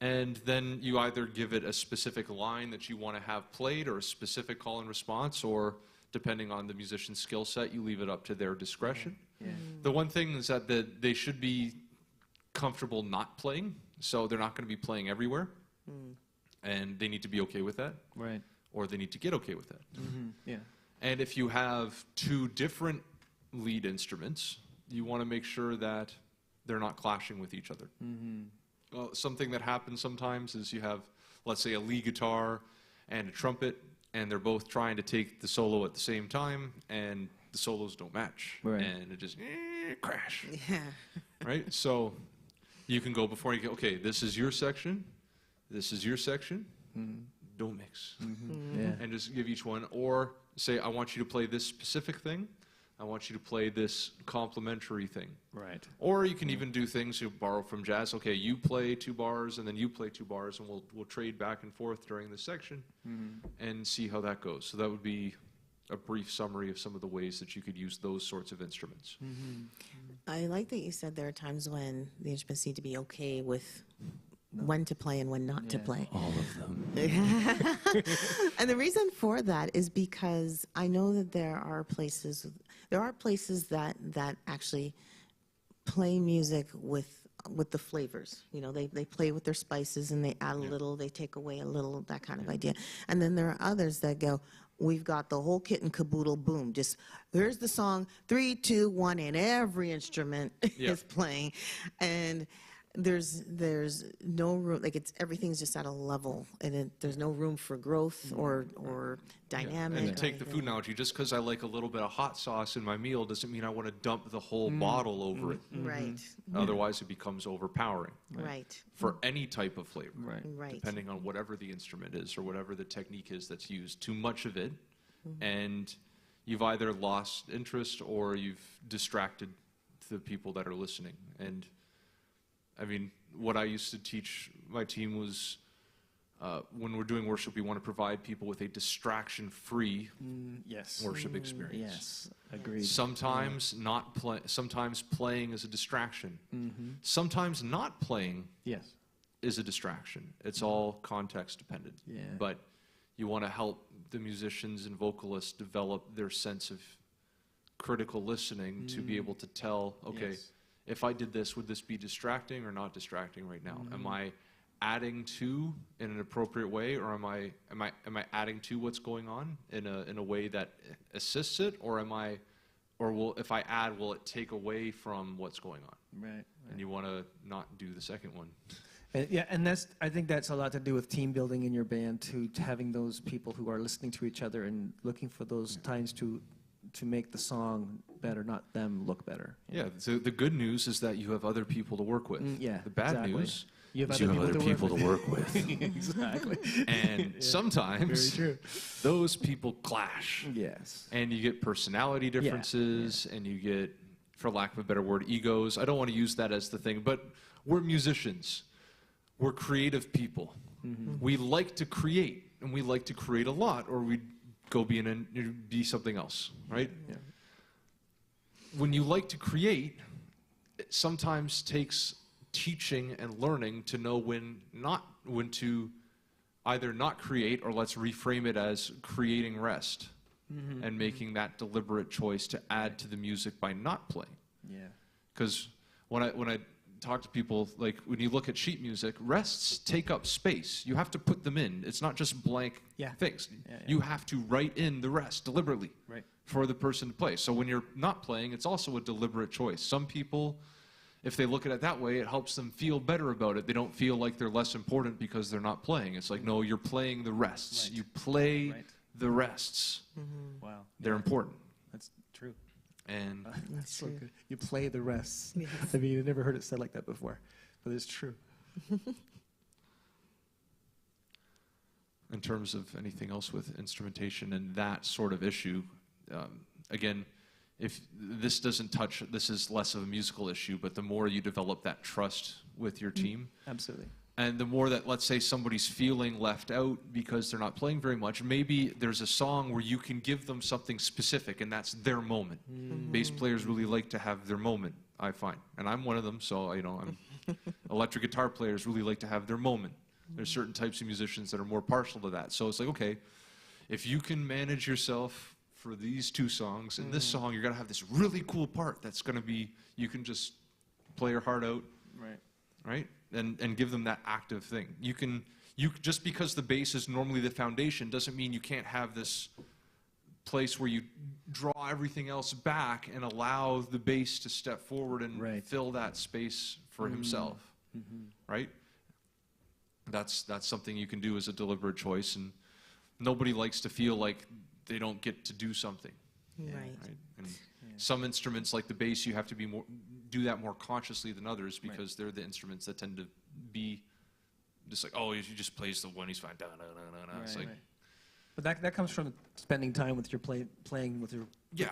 And then you either give it a specific line that you want to have played or a specific call and response, or depending on the musician's skill set, you leave it up to their discretion. Yeah. The one thing is that they should be comfortable not playing, so they're not going to be playing everywhere. And they need to be okay with that, Right. or they need to get okay with that. Yeah. And if you have 2 different lead instruments, you want to make sure that they're not clashing with each other. Well, something that happens sometimes is you have, let's say, a lead guitar and a trumpet, and they're both trying to take the solo at the same time, and the solos don't match. Right. And it just crash. Yeah. Right? So you can go before you go, okay, this is your section, this is your section, don't mix. Yeah. And just give each one, or say, I want you to play this specific thing, I want you to play this complementary thing. Right. Or you can even do things you borrow from jazz. Okay, you play 2 bars, and then you play 2 bars, and we'll trade back and forth during this section and see how that goes. So that would be a brief summary of some of the ways that you could use those sorts of instruments. I like that you said there are times when the instruments need to be okay with when to play and when not to Yeah. play. All of them. And the reason for that is because I know that there are places that actually play music with the flavors. You know, they play with their spices and they add a little, they take away a little, that kind of idea. And then there are others that go, we've got the whole kit and caboodle, boom, just here's the song, 3, 2, 1, and every instrument is playing. And there's no room, like everything's just at a level, and there's no room for growth or dynamic. And to or take the anything. food analogy, just because I like a little bit of hot sauce in my meal doesn't mean I want to dump the whole bottle over it. Right, Otherwise, it becomes overpowering right, for any type of flavor. Right. right. Depending on whatever the instrument is or whatever the technique is that's used. Too much of it, and you've either lost interest or you've distracted the people that are listening. And I mean, what I used to teach my team was when we're doing worship, we want to provide people with a distraction-free Yes. worship experience. Yes. Agreed. Sometimes sometimes playing is a distraction. Sometimes not playing Yes. is a distraction. It's all context dependent. Yeah. But you want to help the musicians and vocalists develop their sense of critical listening to be able to tell, okay, Yes. if I did this, would this be distracting or not distracting right now? Am I adding to in an appropriate way, or am I adding to what's going on in a way that assists it, or if I add, will it take away from what's going on? Right. And you want to not do the second one. And I think that's a lot to do with team building in your band, to having those people who are listening to each other and looking for those times to make the song better, not them look better. Yeah, so the good news is that you have other people to work with. Yeah, The bad exactly. news You have is you have other other people to work with. Exactly. And sometimes Very true. those people clash. Yes. And you get personality differences, and you get, for lack of a better word, egos. I don't want to use that as the thing, but we're musicians. We're creative people. We like to create, and we like to create a lot, or we'd go be something else, right? Yeah. When you like to create, it sometimes takes teaching and learning to know when to either not create, or let's reframe it as creating rest and making that deliberate choice to add to the music by not playing. Yeah. Because when I talk to people, like when you look at sheet music, rests take up space. You have to put them in. It's not just blank things. You have to write in the rest deliberately for the person to play. So when you're not playing, it's also a deliberate choice. Some people, if they look at it that way, it helps them feel better about it. They don't feel like they're less important because they're not playing. It's like, no, you're playing the rests. You play the rests. Wow. They're important. That's true. And that's so good. You play the rest. Yes. I mean, I've never heard it said like that before, but it's true. In terms of anything else with instrumentation and that sort of issue, again, if this doesn't touch, this is less of a musical issue, but the more you develop that trust with your team. Absolutely. And the more that, let's say, somebody's feeling left out because they're not playing very much, maybe there's a song where you can give them something specific, and that's their moment. Bass players really like to have their moment, I find. And I'm one of them, so, you know, electric guitar players really like to have their moment. There's certain types of musicians that are more partial to that. So it's like, okay, if you can manage yourself for these two songs, and this song, you're going to have this really cool part that's going to be, you can just play your heart out. Right? And give them that active thing. Just because the bass is normally the foundation doesn't mean you can't have this place where you draw everything else back and allow the bass to step forward and fill that space for himself. Right? That's something you can do as a deliberate choice, and nobody likes to feel like they don't get to do something. Right? And some instruments like the bass, you have to do that more consciously than others because they're the instruments that tend to be just like, oh, he just plays the one, he's fine. It's like, but that comes from spending time with your playing with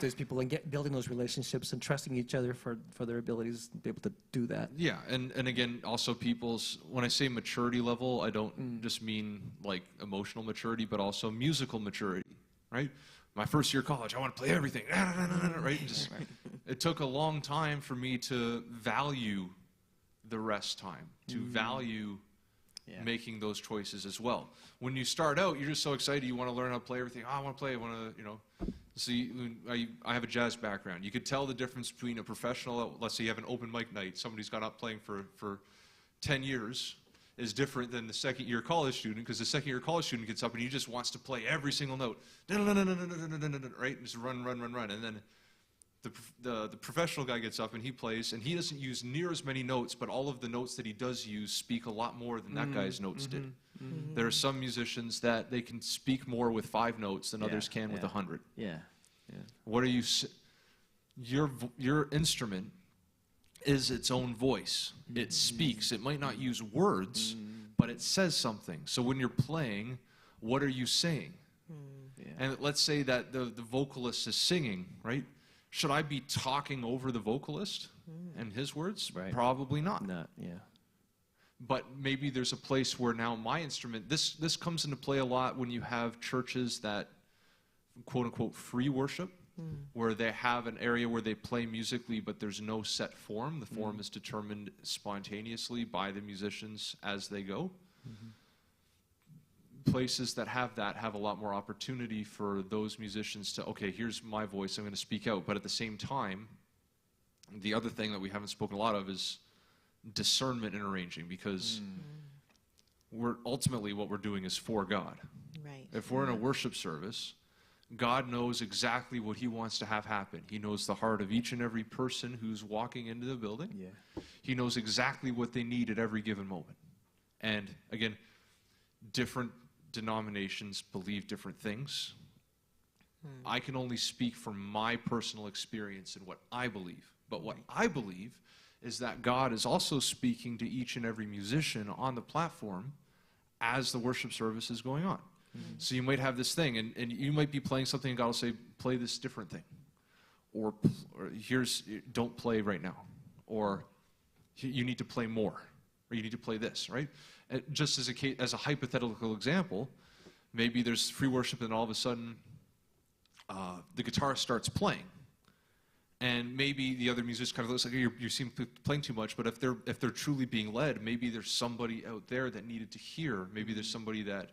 those people and building those relationships and trusting each other for their abilities to be able to do that. Yeah, and again, also when I say maturity level, I don't just mean like emotional maturity, but also musical maturity, right? My first year of college, I want to play everything, right? It took a long time for me to value the rest time, to value making those choices as well. When you start out, you're just so excited, you want to learn how to play everything. Oh, I want to play, I want to, you know. See, I have a jazz background. You could tell the difference between a professional, let's say you have an open mic night, somebody's gone up playing for 10 years, is different than the second-year college student, because the second-year college student gets up and he just wants to play every single note, right? And just run. And then the professional guy gets up and he plays, and he doesn't use near as many notes, but all of the notes that he does use speak a lot more than that guy's notes did. There are some musicians that they can speak more with 5 notes than others can with 100. What are you? Your instrument is its own voice. It speaks. It might not use words, but it says something. So when you're playing, what are you saying? And let's say that the vocalist is singing, right? Should I be talking over the vocalist and his words? Probably not. But maybe there's a place where now my instrument, this comes into play a lot when you have churches that, quote unquote, free worship, where they have an area where they play musically, but there's no set form. The form is determined spontaneously by the musicians as they go. Places that have that have a lot more opportunity for those musicians to, okay, here's my voice, I'm going to speak out. But at the same time, the other thing that we haven't spoken a lot of is discernment in arranging, because ultimately what we're doing is for God. If we're in a worship service, God knows exactly what he wants to have happen. He knows the heart of each and every person who's walking into the building. He knows exactly what they need at every given moment. And again, different denominations believe different things. I can only speak from my personal experience and what I believe. But what I believe is that God is also speaking to each and every musician on the platform as the worship service is going on. So you might have this thing, and you might be playing something, and God will say, play this different thing. Or don't play right now. Or you need to play more. Or you need to play this, right? And just as a hypothetical example, maybe there's free worship, and all of a sudden the guitarist starts playing. And maybe the other musician kind of looks like you seem to be playing too much, but if they're truly being led, maybe there's somebody out there that needed to hear. Maybe there's somebody that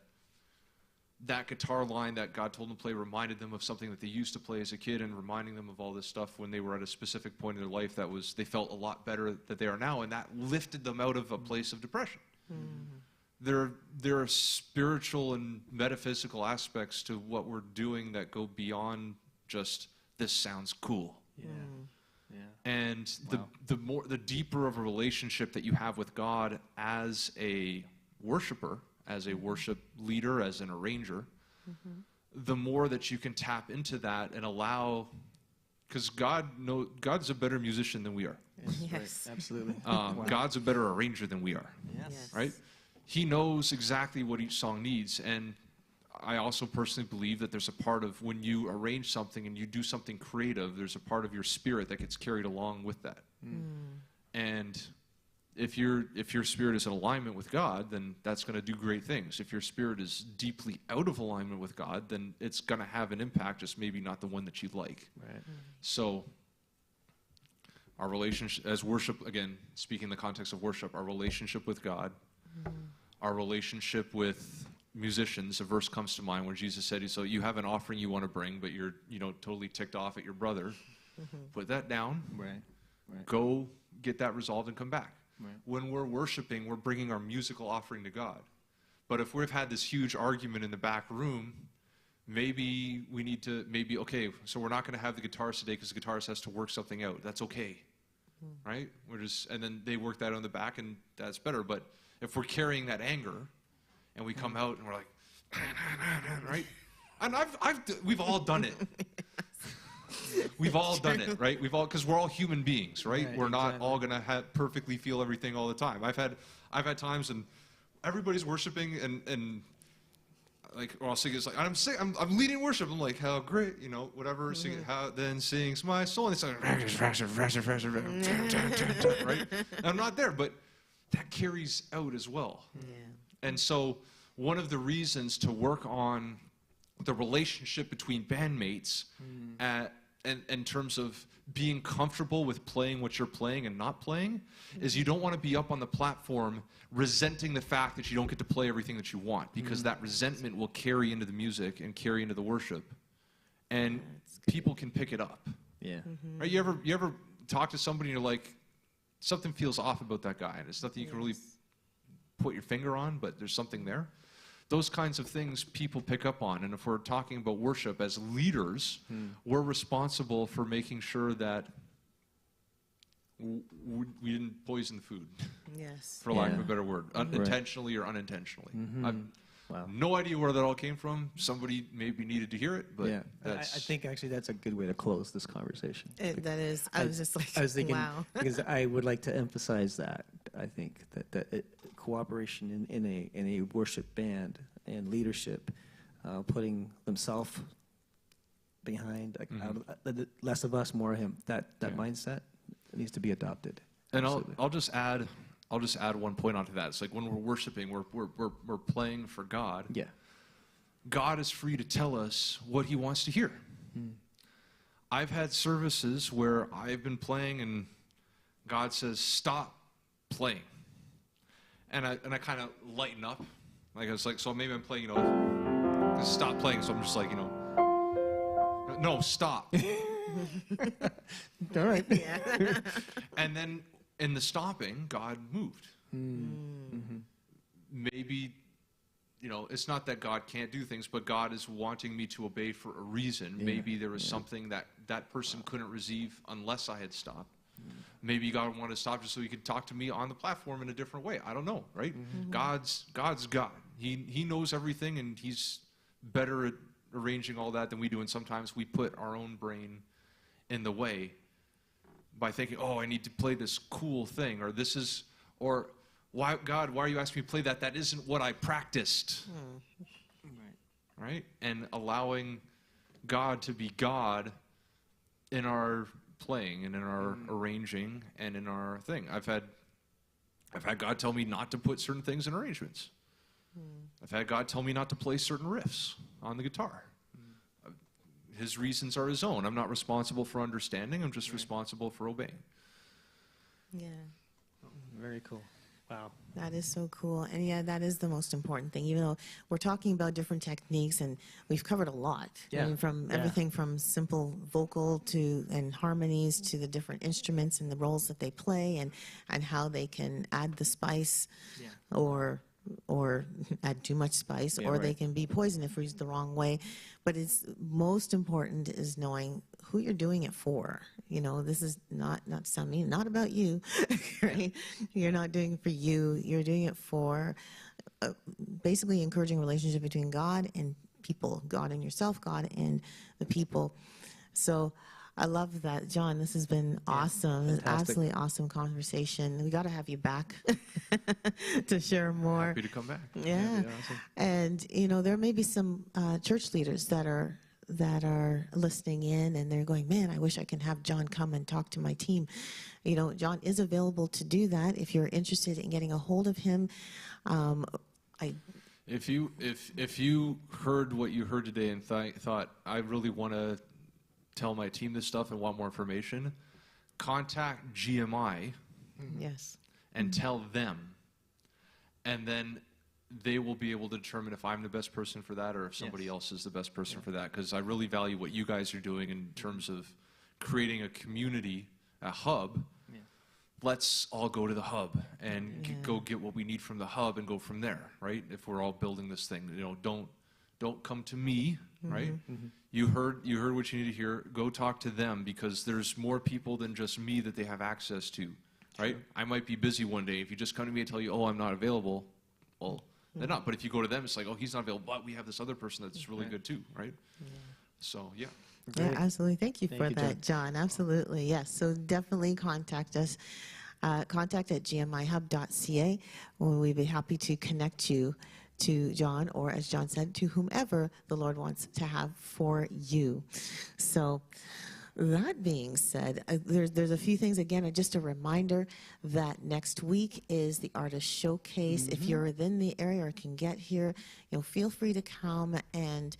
that guitar line that God told them to play reminded them of something that they used to play as a kid, and reminding them of all this stuff when they were at a specific point in their life that was, they felt a lot better that they are now, and that lifted them out of a place of depression. There are spiritual and metaphysical aspects to what we're doing that go beyond just, this sounds cool. Yeah. Yeah. And Wow. the deeper of a relationship that you have with God as a worshiper, as a worship leader, as an arranger, the more that you can tap into that and allow, because God's a better musician than we are. Yes. Right. Absolutely. God's a better arranger than we are, Yes. right? He knows exactly what each song needs, and I also personally believe that there's a part of when you arrange something and you do something creative, there's a part of your spirit that gets carried along with that. And if your spirit is in alignment with God, then that's going to do great things. If your spirit is deeply out of alignment with God, then it's going to have an impact, just maybe not the one that you'd like. Right. So our relationship as worship, again, speaking in the context of worship, our relationship with God, our relationship with musicians, a verse comes to mind where Jesus said, so you have an offering you want to bring, but you're totally ticked off at your brother. Put that down. Right. Right. Go get that resolved and come back. Right. When we're worshiping, we're bringing our musical offering to God. But if we've had this huge argument in the back room, maybe we need to, okay, so we're not going to have the guitarist today because the guitarist has to work something out. That's okay, right? And then they work that on the back, and that's better. But if we're carrying that anger, and we come out and we're like, right? And we've all done it. We've all done it, right? Because we're all human beings, right? Right, We're not exactly. all gonna perfectly feel everything all the time. I've had times, and everybody's worshiping, and like, or I'll sing, it's like, I'm leading worship. I'm like, how great, whatever. Singing, how then sings my soul, and it's like, right? And I'm not there, but that carries out as well. Yeah. And so one of the reasons to work on the relationship between bandmates in terms of being comfortable with playing what you're playing and not playing is you don't want to be up on the platform resenting the fact that you don't get to play everything that you want, because that resentment will carry into the music and carry into the worship, and people can pick it up. Yeah. Right? You ever talk to somebody and you're like, something feels off about that guy, and it's nothing you can really put your finger on, but there's something there. Those kinds of things people pick up on. And if we're talking about worship as leaders, we're responsible for making sure that we didn't poison the food, Yes. for lack of Yeah. a better word, intentionally or unintentionally. I've Wow. no idea where that all came from. Somebody maybe needed to hear it, but Yeah. I that's... think actually that's a good way to close this conversation. That is, I was just like, I was thinking, wow. because I would like to emphasize that. I think that cooperation in a worship band and leadership, putting themselves behind, less of us, more of him. That mindset needs to be adopted. And Absolutely. I'll just add one point onto that. It's like when we're worshiping, we're playing for God. Yeah. God is free to tell us what he wants to hear. I've had services where I've been playing and God says, stop playing. And I kind of lighten up. Like, I was like, so maybe I'm playing, stop playing. So I'm just like, no, stop. All right. Yeah. And then in the stopping, God moved. Maybe, it's not that God can't do things, but God is wanting me to obey for a reason. Yeah. Maybe there was something that person couldn't receive unless I had stopped. Maybe God wanted to stop just so he could talk to me on the platform in a different way. I don't know, right? God's God. He knows everything, and he's better at arranging all that than we do. And sometimes we put our own brain in the way by thinking, oh, I need to play this cool thing, or why, God, why are you asking me to play that? That isn't what I practiced. Right? And allowing God to be God in our playing and in our arranging and in our thing. I've had God tell me not to put certain things in arrangements. I've had God tell me not to play certain riffs on the guitar. His reasons are his own. I'm not responsible for understanding. I'm just responsible for obeying. Yeah. Very cool. Wow. That is so cool. And yeah, that is the most important thing. Even though we're talking about different techniques and we've covered a lot. Yeah. I mean, from Yeah. everything from simple vocal and harmonies to the different instruments and the roles that they play and how they can add the spice Yeah. or add too much spice, Yeah, or they right. can be poison if used the wrong way. But it's most important is knowing who you're doing it for. You know, this is not to sound mean, not about you, right? You're not doing it for you. You're doing it for basically encouraging a relationship between God and people, God and yourself, God and the people. So I love that. Jon, this has been awesome. This is fantastic. absolutely awesome conversation. We got to have you back to share more. Happy to come back. Yeah. That'd be awesome. And, you know, there may be some church leaders that are listening in and they're going, man, I wish I can have Jon come and talk to my team. You know, Jon is available to do that if you're interested in getting a hold of him. If you heard what you heard today and thought, I really want to tell my team this stuff and want more information, contact GMI Yes. and tell them. And then they will be able to determine if I'm the best person for that or if somebody Yes. else is the best person for that. Because I really value what you guys are doing in terms of creating a community, a hub. Yeah. Let's all go to the hub and Yeah. go get what we need from the hub and go from there, right? If we're all building this thing, you know, don't come to me, right? You heard what you need to hear. Go talk to them because there's more people than just me that they have access to, right? I might be busy one day. If you just come to me and tell you, oh, I'm not available, well, they're not. But if you go to them, it's like, oh, he's not available, but we have this other person that's really good too, right? So, yeah. Yeah, Great. absolutely. Thank you Thank for you, that, Jon. Absolutely. Yes. So definitely contact us. Contact at gmihub.ca, when we'd be happy to connect you to Jon, or as Jon said, to whomever the Lord wants to have for you. So that being said, there's a few things. Again, just a reminder that next week is the Artist Showcase. If you're within the area or can get here, you know, feel free to come and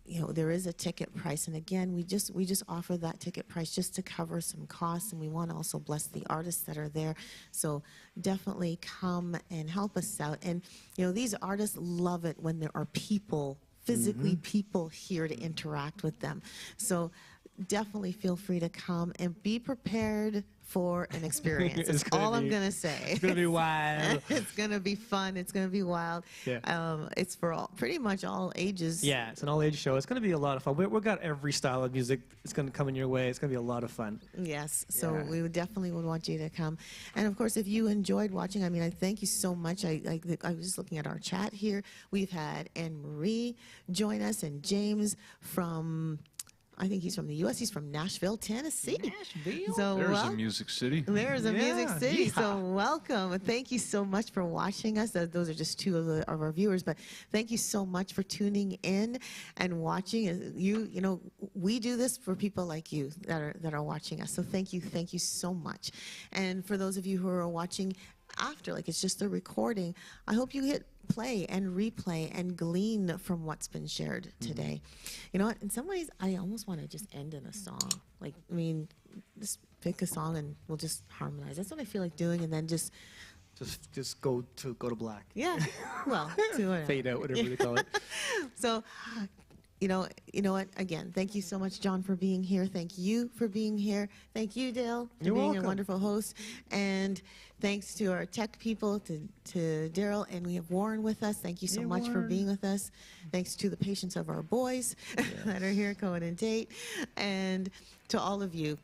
you know, there is a ticket price, and again, we just offer that ticket price just to cover some costs, and we want to also bless the artists that are there. So definitely come and help us out. And you know, these artists love it when there are people, physically people here to interact with them. So definitely feel free to come and be prepared for an experience. That's all I'm going to say. It's going to be wild. It's going to be fun. It's going to be wild. Yeah. It's for pretty much all ages. Yeah, it's an all-age show. It's going to be a lot of fun. We've got every style of music. It's going to come in your way. It's going to be a lot of fun. Yes. So Yeah. we would definitely want you to come. And of course, if you enjoyed watching, I mean, I thank you so much. I was just looking at our chat here. We've had Anne Marie join us and James from, I think he's from the U.S. He's from Nashville, Tennessee. Nashville? So There's a music city. There's a music Yeah, city. So yeehaw. welcome. And thank you so much for watching us. Those are just two of our viewers, but thank you so much for tuning in and watching. You know, we do this for people like you that are watching us. So thank you so much. And for those of you who are watching after, like it's just a recording, I hope you hit play and replay and glean from what's been shared today. You know what? In some ways, I almost want to just end in a song. Like, I mean, just pick a song and we'll just harmonize. That's what I feel like doing, and then just go to black. yeah, well, to whatever. Fade out, whatever they call it. So, you know what? Again, thank you so much, Jon, for being here. Thank you for being here. Thank you, Dale, for You're being welcome. a wonderful host. And thanks to our tech people, to Daryl, and we have Warren with us. Thank you so Hey, much for Warren. being with us. Thanks to the patience of our boys that are here, Cohen and Tate, and to all of you.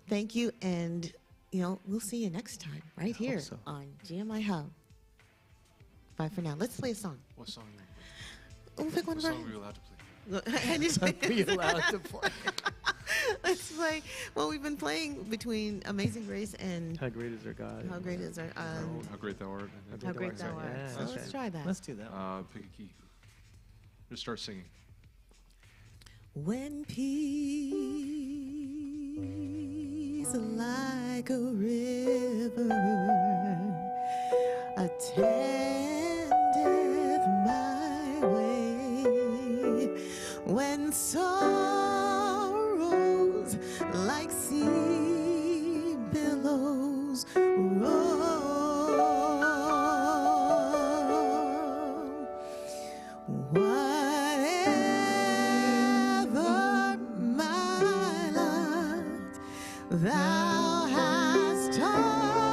Thank you, and you know, we'll see you next time right here so. on GMI Hub. Bye for now. Let's play a song. What song? We'll pick one What of our. song are we allowed to play? And you Are we allowed to play? Let's play. Well, we've been playing between Amazing Grace and How great is our God? How Great Is Our. How great thou art. How Great Thou Art. Art. Yeah, So that's let's right. try that. Let's do that. Pick a key. Just start singing. When peace like a river attendeth my way, when sorrows like sea billows roll Talk.